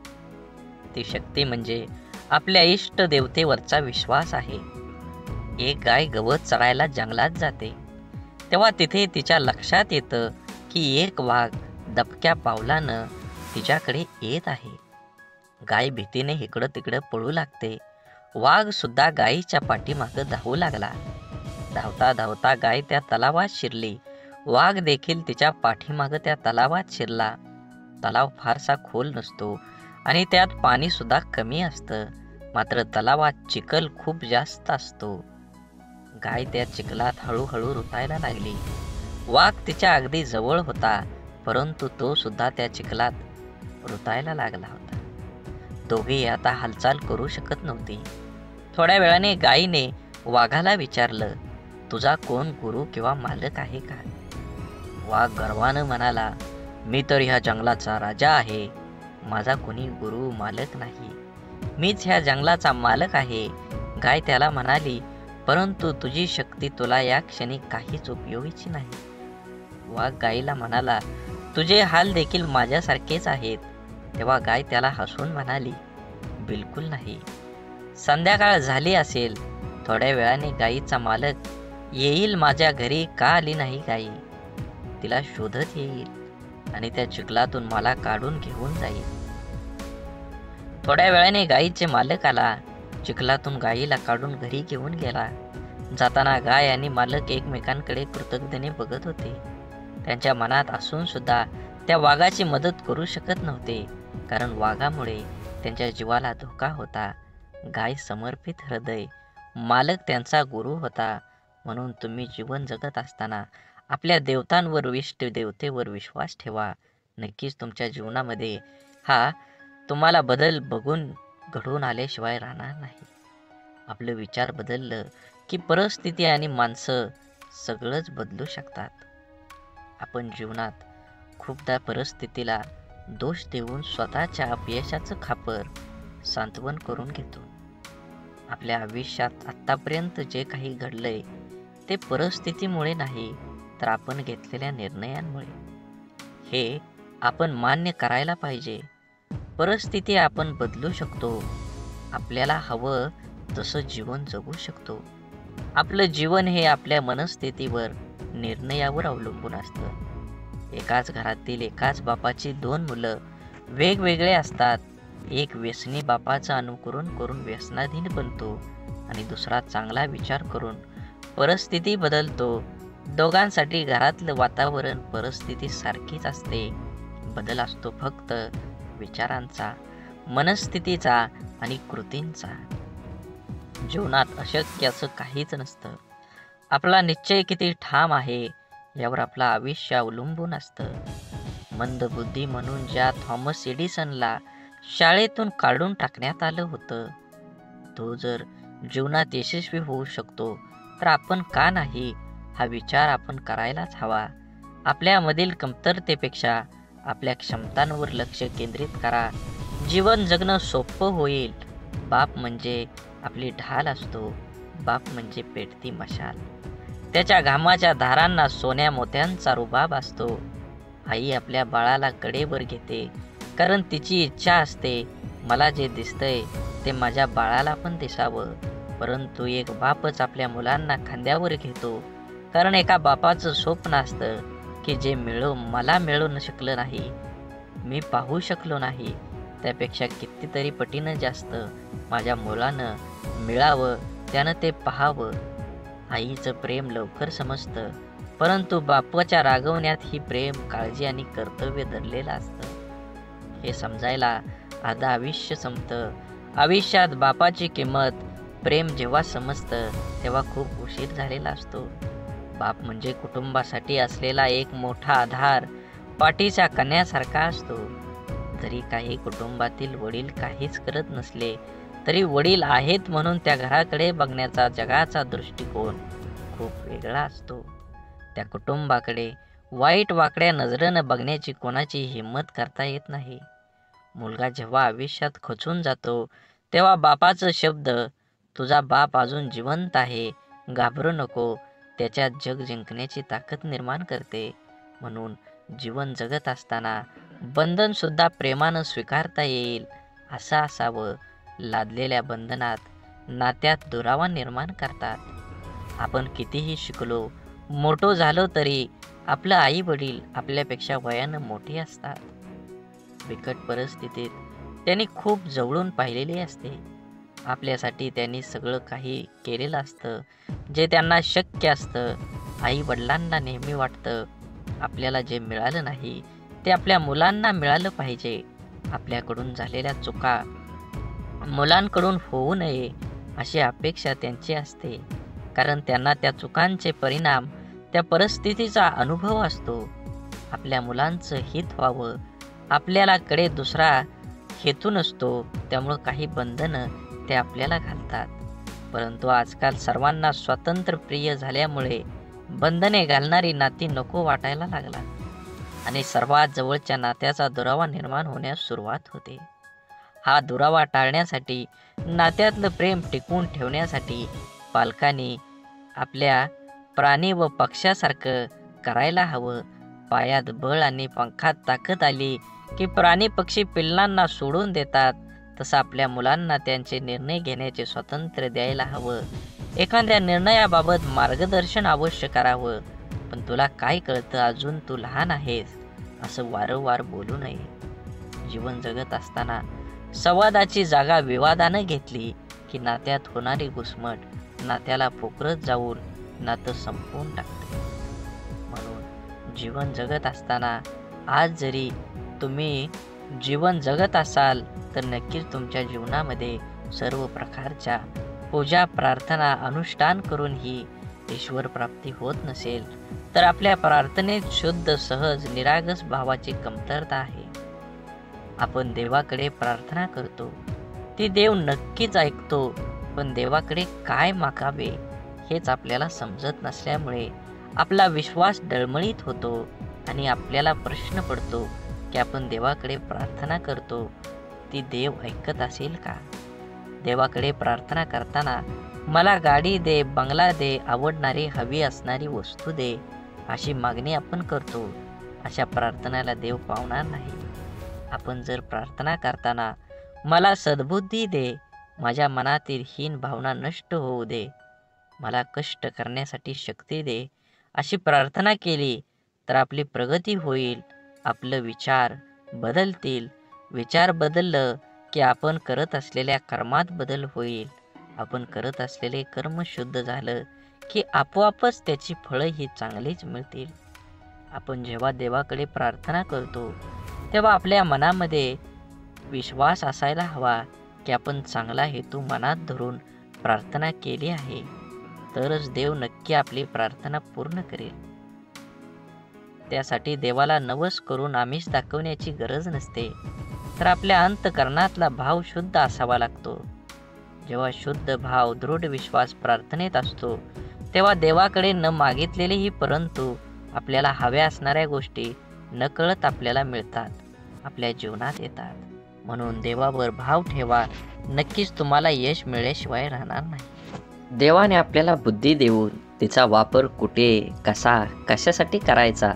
ती शक्ती म्हणजे आपल्या इष्ट देवतेवरचा विश्वास आहे. एक गाय गवत चरायला जंगलात जाते तेव्हा तिथे तिच्या लक्षात येतं की एक वाघ दबक्या पावलानं तिच्याकडे येत आहे. गाय भीतीने इकडं तिकडं पळू लागते. वाघ सुद्धा गायीच्या पाठीमागं धावू लागला. धावता धावता गाय त्या तलावात शिरली. वाघ देखील तिच्या पाठीमागं त्या तलावात शिरला. तलाव फारसा खोल नसतो आणि त्यात पाणी सुद्धा कमी असतं. मात्र तलावात चिखल खूप जास्त असतो. गाय त्या चिखलात हळूहळू रुतायला लागली. वाघ तिच्या अगदी जवळ होता, परंतु तो सुद्धा त्या चिखलात रुतायला लागला होता. दोघेही आता हालचाल करू शकत नव्हती. थोड्या वेळाने गायीने वाघाला विचारलं, तुझा कोण गुरु किंवा मालक आहे का? वाघ गर्वानं म्हणाला, मी तर ह्या जंगलाचा राजा आहे. माझा कोणी गुरु मालक नाही. मीच ह्या जंगलाचा मालक आहे. गाय त्याला म्हणाली, परंतु तुझी शक्ती तुला या क्षणी काहीच उपयोगीची नाही. वाघ गायीला म्हणाला, तुझे हाल देखील माझ्यासारखेच आहेत. तेव्हा गाय त्याला हसून म्हणाली, बिलकुल नाही. संध्याकाळ झाली असेल. थोड्या वेळाने गायीचा मालक येईल. माझ्या घरी का आली नाही गायी? तिला शोधत येईल आणि त्या चिखलातून मला काढून घेऊन जाईल. थोड्या वेळाने गायीचे मालक आला. चिखलातून गायीला काढून घरी घेऊन गेला. जाताना गाय आणि मालक एकमेकांकडे कृतज्ञतेने बघत होते. त्यांच्या मनात असून सुद्धा त्या वाघाची मदत करू शकत नव्हते, कारण वाघामुळे त्यांच्या जीवाला धोका होता. गाय समर्पित हृदय, मालक त्यांचा गुरु होता. म्हणून तुम्ही जीवन जगत असताना आपल्या देवतांवर, इष्ट देवतेवर विश्वास ठेवा. नक्कीच तुमच्या जीवनामध्ये हा तुम्हाला बदल बघून घडून आल्याशिवाय राहणार नाही. आपलं विचार बदललं की परिस्थिती आणि माणसं सगळंच बदलू शकतात. आपण जीवनात खूपदा परिस्थितीला दोष देऊन स्वतःच्या अपयशाचं खापर सांत्वन करून घेतो. आपल्या आयुष्यात आत्तापर्यंत जे काही घडलंय ते परिस्थितीमुळे नाही, तर आपण घेतलेल्या निर्णयांमुळे. हे आपण मान्य करायला पाहिजे. परिस्थिती आपण बदलू शकतो. आपल्याला हवं तसं जीवन जगू शकतो. आपलं जीवन हे आपल्या मनस्थितीवर, निर्णयावर अवलंबून असतं. एकाच घरातील एकाच बापाची 2 मुलं वेगवेगळे असतात. एक व्यसनी बापाचं अनुकरण करून व्यसनाधीन बनतो आणि दुसरा चांगला विचार करून परिस्थिती बदलतो. दोघांसाठी घरातलं वातावरण, परिस्थिती सारखीच असते. बदल असतो फक्त विचारांचा, मनस्थितीचा आणि कृतींचा. जीवनात अशक्य असं काहीच नसतं. आपला निश्चय किती ठाम आहे यावर आपलं आयुष्य अवलंबून असतं. मंदबुद्धी म्हणून ज्या थॉमस एडिसनला शाळेतून काढून टाकण्यात आलं होतं, तो जर जीवनात यशस्वी होऊ शकतो तर आपण का नाही, हा विचार आपण करायलाच हवा. आपल्यामधील कमतरतेपेक्षा आपल्या क्षमतांवर लक्ष केंद्रित करा. जीवन जगणं सोपं होईल. बाप म्हणजे आपली ढाल असतो. बाप म्हणजे पेटती मशाल. त्याच्या घामाच्या धारांना सोन्या मोत्यांचा रुबाब असतो. आई आपल्या बाळाला कडेवर घेते, कारण तिची इच्छा असते, मला जे दिसतंय ते माझ्या बाळाला पण दिसावं. परंतु एक बापच आपल्या मुलांना खांद्यावर घेतो, कारण एका बापाचं स्वप्न असतं की जे मला मिळू शकलं नाही, मी पाहू शकलो नाही, त्यापेक्षा कितीतरी पटीनं जास्त माझ्या मुलानं मिळावं, त्यानं ते पाहावं. आईचं प्रेम लवकर समजतं, परंतु बापाच्या रागवण्यात ही प्रेम, काळजी आणि कर्तव्य दडलेलं असतं. हे समजायला अर्धं आयुष्य संपतं. आयुष्यात बापाची किंमत, प्रेम जेव्हा समजतं तेव्हा खूप उशीर झालेला असतो. बाप म्हणजे कुटुंबासाठी असलेला एक मोठा आधार, पाठीच्या कण्यासारखा असतो. जरी काही कुटुंबातील वडील काहीच करत नसले तरी वडील आहेत म्हणून त्या घराकडे बघण्याचा जगाचा दृष्टिकोन खूप वेगळा असतो. त्या कुटुंबाकडे वाईट वाकड्या नजरेनं बघण्याची कोणाची हिंमत करता येत नाही. मुलगा जेव्हा आयुष्यात खचून जातो तेव्हा बापाचं शब्द, तुझा बाप अजून जिवंत आहे, घाबरू नको, त्याच्यात जग जिंकण्याची ताकद निर्माण करते. म्हणून जीवन जगत असताना बंधन सुद्धा प्रेमानं स्वीकारता येईल असं असावं. लादलेल्या बंधनात, नात्यात दुरावा निर्माण करतात. आपण कितीही शिकलो, मोठो झालो तरी आपलं आई वडील आपल्यापेक्षा वयानं मोठे असतात. बिकट परिस्थितीत त्यांनी खूप जवळून पाहिलेली असते. आपल्यासाठी त्यांनी सगळं काही केलेलं असतं जे त्यांना शक्य असतं. आई वडिलांना नेहमी वाटतं आपल्याला जे मिळालं नाही ते आपल्या मुलांना मिळालं पाहिजे. आपल्याकडून झालेल्या चुका मुलांकडून होऊ नये अशी अपेक्षा त्यांची असते, कारण त्यांना त्या चुकांचे परिणाम, त्या परिस्थितीचा अनुभव असतो. आपल्या मुलांचं हित व्हावं, आपल्याला कडे दुसरा हेतू नसतो, त्यामुळं काही बंधनं ते आपल्याला घालतात. परंतु आजकाल सर्वांना स्वातंत्र्य प्रिय झाल्यामुळे बंधने घालणारी नाती नको वाटायला लागतात आणि सर्वात जवळच्या नात्याचा दुरावा निर्माण होण्यास सुरुवात होते. हा दुरावा टाळण्यासाठी, नात्यातलं प्रेम टिकवून ठेवण्यासाठी पालकांनी आपल्या प्राणी व पक्ष्यासारखं करायला हवं. पायात बळ आणि पंखात ताकद आली की प्राणी पक्षी पिल्लांना सोडून देतात, तसं आपल्या मुलांना त्यांचे निर्णय घेण्याचे स्वातंत्र्य द्यायला हवं. एखाद्या निर्णयाबाबत मार्गदर्शन अवश्य करावं, पण तुला काय कळतं, अजून तू लहान आहेस, असं वारंवार बोलू नये. जीवन जगत असताना संवादाची जागा विवादानं घेतली की नात्यात होणारी घुसमट नात्याला पोखरत जाऊन नातं संपवून टाकते. म्हणून जीवन जगत असताना, आज जरी तुम्ही जीवन जगत असाल तर नक्कीच तुमच्या जीवनामध्ये सर्व प्रकारच्या पूजा, प्रार्थना, अनुष्ठान करूनही ईश्वर प्राप्ती होत नसेल तर आपल्या प्रार्थनेत शुद्ध, सहज, निरागस भावाची कमतरता आहे. आपण देवाकडे प्रार्थना करतो, ती देव नक्कीच ऐकतो, पण देवाकडे काय मागावे हेच आपल्याला समजत नसल्यामुळे आपला विश्वास डळमळीत होतो आणि आपल्याला प्रश्न पडतो की आपण देवाकडे प्रार्थना करतो, ती देव ऐकत असेल का? देवाकडे प्रार्थना करताना मला गाडी दे, बंगला दे, आवडणारी हवी असणारी वस्तू दे, अशी मागणी आपण करतो. अशा प्रार्थनेला देव पावणार नाही. आपण जर प्रार्थना करताना मला सद्बुद्धी दे, माझ्या मनातील हीन भावना नष्ट होऊ दे, मला कष्ट करण्यासाठी शक्ती दे अशी प्रार्थना केली तर आपली प्रगती होईल. आपलं विचार बदलतील. विचार बदललं की आपण करत असलेल्या कर्मात बदल होईल. आपण करत असलेले कर्म शुद्ध झालं की आपोआपच त्याची फळं ही चांगलीच मिळतील. आपण जेव्हा देवाकडे प्रार्थना करतो तेव्हा आपल्या मनामध्ये विश्वास असायला हवा की आपण चांगला हेतू मनात धरून प्रार्थना केली आहे, तरच देव नक्की आपली प्रार्थना पूर्ण करेल. त्यासाठी देवाला नवस करून आमिष दाखवण्याची गरज नसते, तर आपल्या अंतःकरणातला भाव शुद्ध असावा लागतो. जेव्हा शुद्ध भाव, दृढ विश्वास प्रार्थनेत असतो तेव्हा देवाकडे न मागितलेलेही परंतु आपल्याला हव्या असणाऱ्या गोष्टी नकळत आपल्याला मिळतात, आपल्या जीवनात येतात. म्हणून देवावर भाव ठेवा. नक्कीच तुम्हाला यश मिळाल्याशिवाय राहणार नाही. देवाने आपल्याला बुद्धी देऊन तिचा वापर कुठे, कसा, कशासाठी करायचा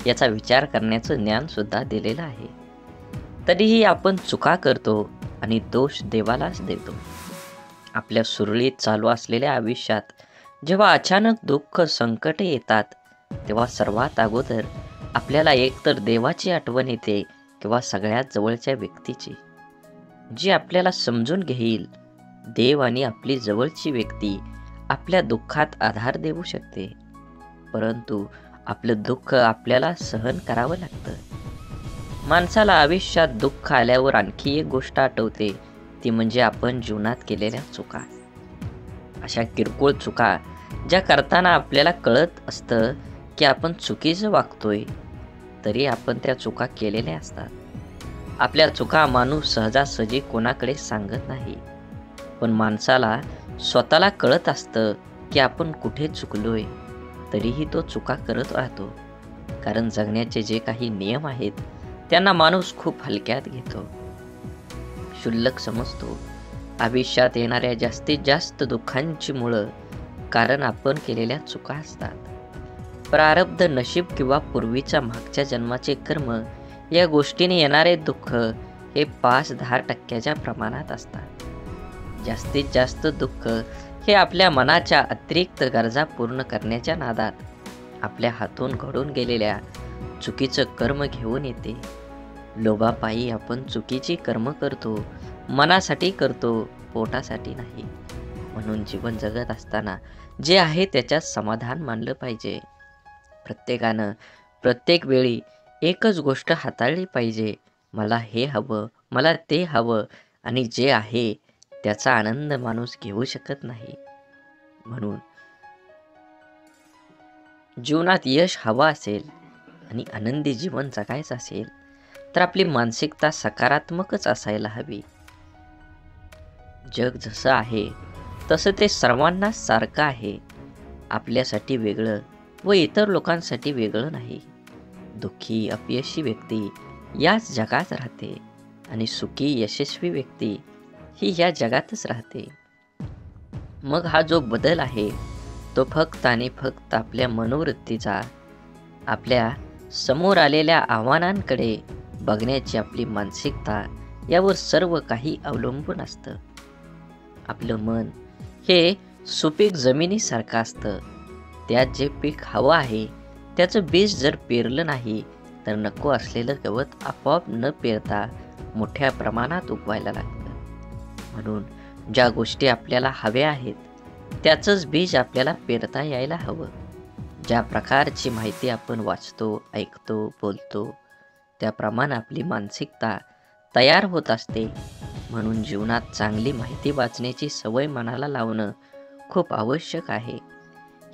याचा विचार करण्याचं ज्ञान सुद्धा दिलेलं आहे. तरीही आपण चुका करतो आणि दोष देवालाच देतो. आपल्या सुरळीत चालू असलेल्या आयुष्यात जेव्हा अचानक दुःख, संकटे येतात तेव्हा सर्वात अगोदर आपल्याला एकतर देवाची आठवण येते किंवा सगळ्यात जवळच्या व्यक्तीची, जी आपल्याला समजून घेईल. देव आणि आपली जवळची व्यक्ती आपल्या दुःखात आधार देऊ शकते, परंतु आपलं दुःख आपल्याला सहन करावं लागतं. माणसाला आयुष्यात दुःख आल्यावर आणखी एक गोष्ट आठवते, ती म्हणजे आपण जीवनात केलेल्या चुका. अशा किरकोळ चुका ज्या करताना आपल्याला कळत असतं की आपण चुकीचं वागतोय, तरी आपण त्या चुका केलेल्या असतात. आपल्या चुका माणूस सहजासहजी कोणाकडे सांगत नाही, पण माणसाला स्वतःला कळत असतं की आपण कुठे चुकलोय, तरीही तो चुका करत राहतो. कारण जगण्याचे जे काही नियम आहेत त्यांना माणूस खूप हलक्यात घेतो, क्षुल्लक समजतो. आयुष्यात येणाऱ्या जास्तीत जास्त दुःखांची मुळं कारण आपण केलेल्या चुका असतात. प्रारब्ध, नशीब किंवा पूर्वीच्या मागच्या जन्माचे कर्म या गोष्टीने येणारे दुःख हे 5-10% प्रमाणात असतात. जास्तीत जास्त दुःख हे आपल्या मनाच्या अतिरिक्त गरजा पूर्ण करण्याच्या नादात आपल्या हातून घडून गेलेल्या चुकीचं कर्म घेऊन येते. लोभापायी आपण चुकीची कर्म करतो, मनासाठी करतो, पोटासाठी नाही. म्हणून जीवन जगत असताना जे आहे त्याच्यात समाधान मानलं पाहिजे. प्रत्येकानं प्रत्येक वेळी एकच गोष्ट हाताळली पाहिजे, मला हे हवं, मला ते हवं, आणि जे आहे त्याचा आनंद माणूस घेऊ शकत नाही. म्हणून जीवनात यश हवं असेल आणि आनंदी जीवन जगायचं असेल तर आपली मानसिकता सकारात्मकच असायला हवी. जग जसं आहे तसं ते सर्वांना सारखं आहे. आपल्यासाठी वेगळं व इतर लोकांसाठी वेगळं नाही. दुःखी, अपयशी व्यक्ती याच जगात राहते आणि सुखी, यशस्वी व्यक्ती ही या जगातच राहते. मग हा जो बदल आहे तो फक्त आणि फक्त आपल्या मनोवृत्तीचा, आपल्या समोर आलेल्या आव्हानांकडे बघण्याची आपली मानसिकता यावर सर्व काही अवलंबून असतं. आपलं मन हे सुपीक जमिनीसारखं असतं. त्यात जे पीक हवं आहे त्याचं बीज जर पेरलं नाही तर नको असलेलं गवत आपोआप न पेरता मोठ्या प्रमाणात उगवायला लागतं. म्हणून ज्या गोष्टी आपल्याला हव्या आहेत त्याचंच बीज आपल्याला पेरता यायला हवं. ज्या प्रकारची माहिती आपण वाचतो, ऐकतो, बोलतो त्याप्रमाणे आपली मानसिकता तयार होत असते. म्हणून जीवनात चांगली माहिती वाचण्याची सवय मनाला लावणं खूप आवश्यक आहे.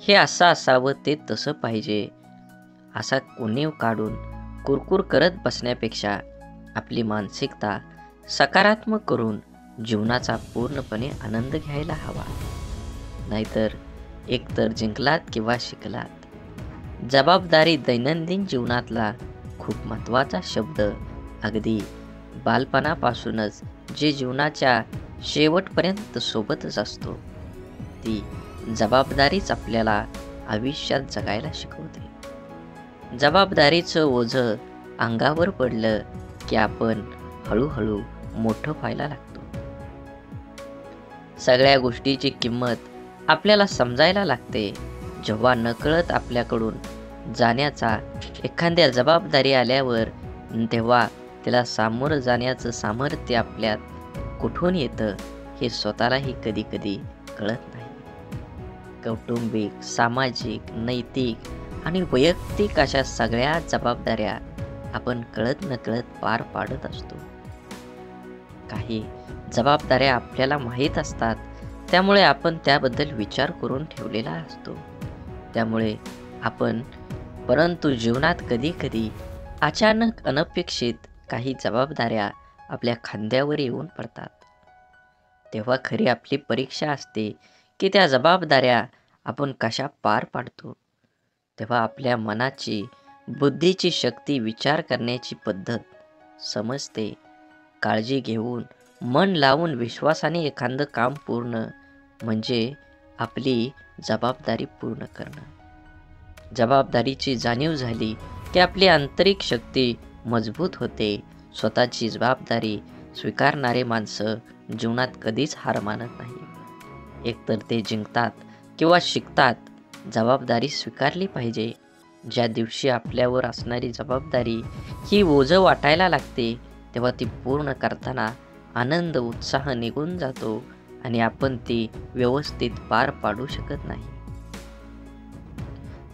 हे असं असावं, ते तसं पाहिजे असा उणीव काढून कुरकुर करत बसण्यापेक्षा आपली मानसिकता सकारात्मक करून जीवनाचा पूर्णपणे आनंद घ्यायला हवा. नाहीतर एकतर जिंकलात किंवा शिकलात. जबाबदारी दैनंदिन जीवनातला खूप महत्त्वाचा शब्द. अगदी बालपणापासूनच जे जीवनाच्या शेवटपर्यंत सोबतच असतो. ती जबाबदारीच आपल्याला आयुष्यात जगायला शिकवते. जबाबदारीचं ओझं अंगावर पडलं की आपण हळूहळू मोठं व्हायला लागतो. सगळ्या गोष्टीची किंमत आपल्याला समजायला लागते. जेव्हा नकळत आपल्याकडून जाण्याचा एखाद्या जबाबदारी आल्यावर तेव्हा त्याला सामोरं जाण्याचं सामर्थ्य आपल्यात कुठून येतं हे स्वतःलाही कधी कधी कळत नाही. कौटुंबिक, सामाजिक, नैतिक आणि वैयक्तिक अशा सगळ्या जबाबदाऱ्या आपण कळत नकळत पार पाडत असतो. काही जबाबदाऱ्या आपल्याला माहीत असतात, त्यामुळे आपण त्याबद्दल विचार करून ठेवलेला असतो. त्यामुळे आपण परंतु जीवनात कधी कधी अचानक अनपेक्षित काही जबाबदाऱ्या आपल्या खांद्यावर येऊन पडतात. तेव्हा खरी आपली परीक्षा असते की त्या जबाबदाऱ्या आपण कशा पार पाडतो. तेव्हा आपल्या मनाची, बुद्धीची शक्ती, विचार करण्याची पद्धत समजते. काळजी घेऊन, मन लावून, विश्वासाने एखादं काम पूर्ण म्हणजे आपली जबाबदारी पूर्ण करणं. जबाबदारीची जाणीव झाली की आपली आंतरिक शक्ती मजबूत होते. स्वतःची जबाबदारी स्वीकारणारे माणसं जीवनात कधीच हार मानत नाही. एकतर ते जिंकतात किंवा शिकतात. जबाबदारी स्वीकारली पाहिजे. ज्या दिवशी आपल्यावर असणारी जबाबदारी ही ओझं वाटायला लागते, तेव्हा ती पूर्ण करताना आनंद, उत्साह निघून जातो आणि आपण ती व्यवस्थित पार पाडू शकत नाही.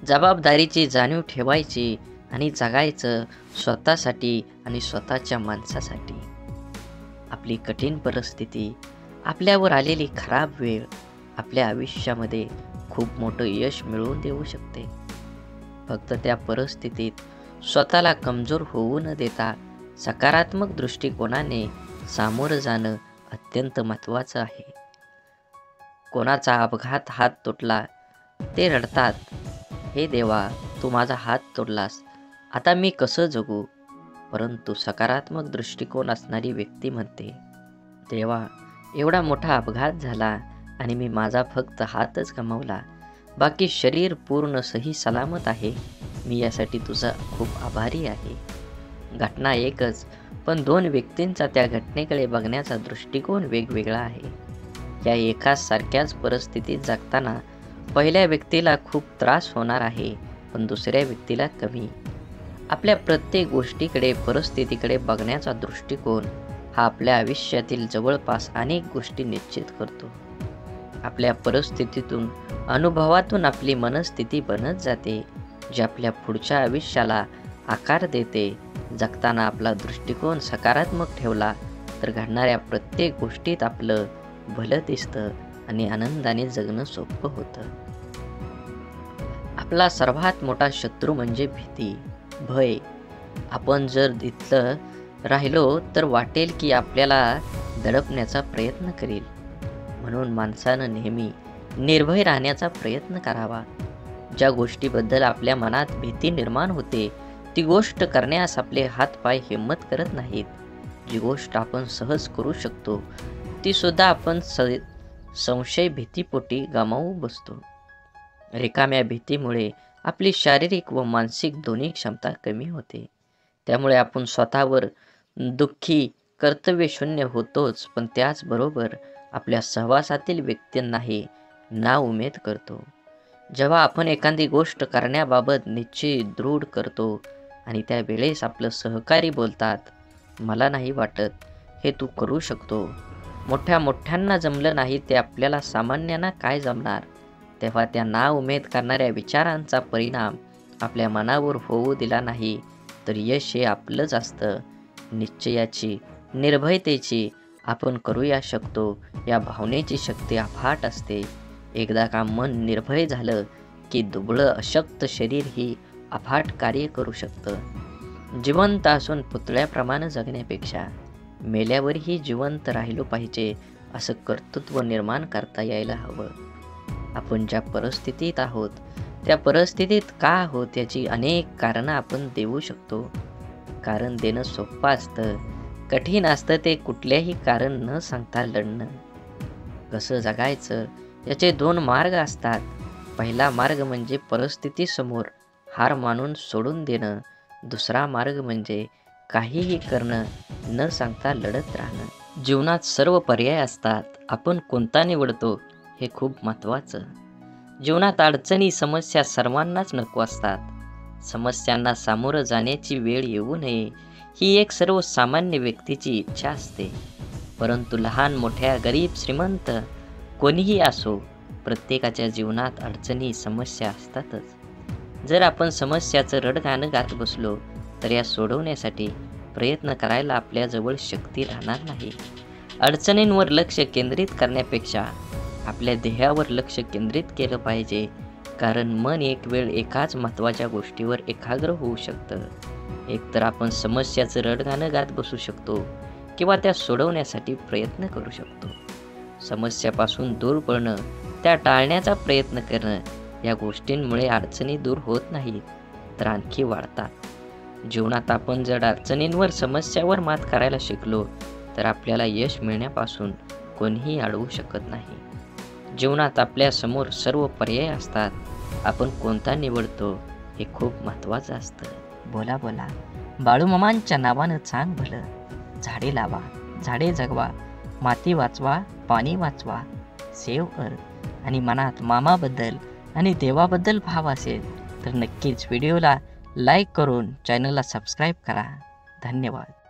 जबाबदारीची जाणीव ठेवायची आणि जगायचं स्वतःसाठी आणि स्वतःच्या माणसासाठी. आपली कठीण परिस्थिती, आपल्यावर आलेली खराब वेळ आपल्या आयुष्यामध्ये खूप मोठं यश मिळवून देऊ शकते. फक्त त्या परिस्थितीत स्वतःला कमजोर होऊ न देता सकारात्मक दृष्टिकोनाने सामोरं जाणं अत्यंत महत्त्वाचं आहे. कोणाचा अपघात हात तुटला, ते रडतात, हे देवा, तू माझा हात तोडलास, आता मी कसं जगू? परंतु सकारात्मक दृष्टिकोन असणारी व्यक्ती म्हणते, देवा, एवढा मोठा अपघात झाला आणि मी माझा फक्त हातच गमावला, बाकी शरीर पूर्ण सही सलामत आहे. मी यासाठी तुझा खूप आभारी आहे. घटना एकच, पण दोन व्यक्तींचा त्या घटनेकडे बघण्याचा दृष्टिकोन वेगवेगळा आहे. या एकाच सारख्याच परिस्थितीत जगताना पहिल्या व्यक्तीला खूप त्रास होणार आहे, पण दुसऱ्या व्यक्तीला कमी. आपल्या प्रत्येक गोष्टीकडे, परिस्थितीकडे बघण्याचा दृष्टिकोन हा आपल्या आयुष्यातील जवळपास अनेक गोष्टी निश्चित करतो. आपल्या परिस्थितीतून, अनुभवातून आपली मनस्थिती बनत जाते, जी आपल्या पुढच्या आयुष्याला आकार देते. जगताना आपला दृष्टिकोन सकारात्मक ठेवला तर घडणाऱ्या प्रत्येक गोष्टीत आपलं भलं दिसतं आणि आनंदाने जगणं सोपं होतं. आपला सर्वात मोठा शत्रू म्हणजे भीती, भय. आपण जर इथलं राहिलो तर वाटेल की आपल्याला दडपण्याचा प्रयत्न करेल. म्हणून माणसानं नेहमी निर्भय राहण्याचा प्रयत्न करावा. ज्या गोष्टीबद्दल आपल्या मनात भीती निर्माण होते, ती गोष्ट करण्यास आपले हातपाय हिंमत करत नाहीत. जी गोष्ट आपण सहज करू शकतो, ती सुद्धा आपण संशय, भीतीपोटी गमावू बसतो. रिकाम्या भीतीमुळे आपली शारीरिक व मानसिक दोन्ही क्षमता कमी होते. त्यामुळे आपण स्वतःवर दुःखी, कर्तव्यशून्य होतोच, पण त्याचबरोबर आपल्या सहवासातील व्यक्तींनाही नाउमेद करतो. जेव्हा आपण एखादी गोष्ट करण्याबाबत निश्चित दृढ करतो आणि त्यावेळेस आपलं सहकारी बोलतात, मला नाही वाटत हे तू करू शकतो, मोठ्यांना जमलं नाही ते आपल्याला सामान्यांना काय जमणार, तेव्हा त्या नाउमेद करणाऱ्या विचारांचा परिणाम आपल्या मनावर होऊ दिला नाही तर यश हे आपलंच असतं. निश्चयाची, निर्भयतेची, आपण करूया शकतो या भावनेची शक्ती अफाट असते. एकदा का मन निर्भय झालं की दुबळं अशक्त शरीर ही अफाट कार्य करू शकतं. जिवंत असून पुतळ्याप्रमाणे जगण्यापेक्षा मेल्यावरही जिवंत राहिलो पाहिजे असं कर्तृत्व निर्माण करता यायला हवं. आपण ज्या परिस्थितीत आहोत त्या परिस्थितीत का आहोत याची अनेक कारणं आपण देऊ शकतो. कारण देणं सोपं असतं, कठीण असतं ते कुठल्याही कारण न सांगता लढणं. कसं जगायचं याचे दोन मार्ग असतात. पहिला मार्ग म्हणजे परिस्थितीसमोर हार मानून सोडून देणं. दुसरा मार्ग म्हणजे काहीही करणं, न सांगता लढत राहणं. जीवनात सर्व पर्याय असतात, आपण कोणता निवडतो हे खूप महत्त्वाचं. जीवनात अडचणी समस्या सर्वांनाच नको असतात. समस्यांना सामोरं जाण्याची वेळ येऊ नये ही एक सर्वसामान्य व्यक्तीची इच्छा असते. परंतु लहान मोठ्या गरीब श्रीमंत कोणीही असो, प्रत्येकाच्या जीवनात अडचणी समस्या असतातच. जर आपण समस्याचं रडगाणं गात बसलो तर या सोडवण्यासाठी प्रयत्न करायला आपल्याजवळ शक्ती राहणार नाही. अडचणींवर लक्ष केंद्रित करण्यापेक्षा आपल्या ध्येयावर लक्ष केंद्रित केलं पाहिजे, कारण मन एक वेळ एकाच महत्त्वाच्या गोष्टीवर एकाग्र होऊ शकतं. एकतर आपण समस्याचं रडगाणं गात बसू शकतो किंवा त्या सोडवण्यासाठी प्रयत्न करू शकतो. समस्यापासून दूर पळणं, त्या टाळण्याचा प्रयत्न करणं या गोष्टींमुळे अडचणी दूर होत नाहीत तर आणखी वाढतात. जीवनात आपण जर अडचणींवर समस्यावर मात करायला शिकलो तर आपल्याला यश मिळण्यापासून कोणीही अडवू शकत नाही. जीवनात आपल्या समोर सर्व पर्याय असतात, आपण कोणता निवडतो हे खूप महत्त्वाचं असतं. बोला बोला बाळूमामांच्या नावानं चांग भलं. झाडे लावा, झाडे जगवा, माती वाचवा, पाणी वाचवा, सेव्ह अर्थ. आणि मनात मामाबद्दल आणि देवाबद्दल भाव असेल तर नक्कीच व्हिडिओला लाईक करून चॅनलला सबस्क्राईब करा. धन्यवाद.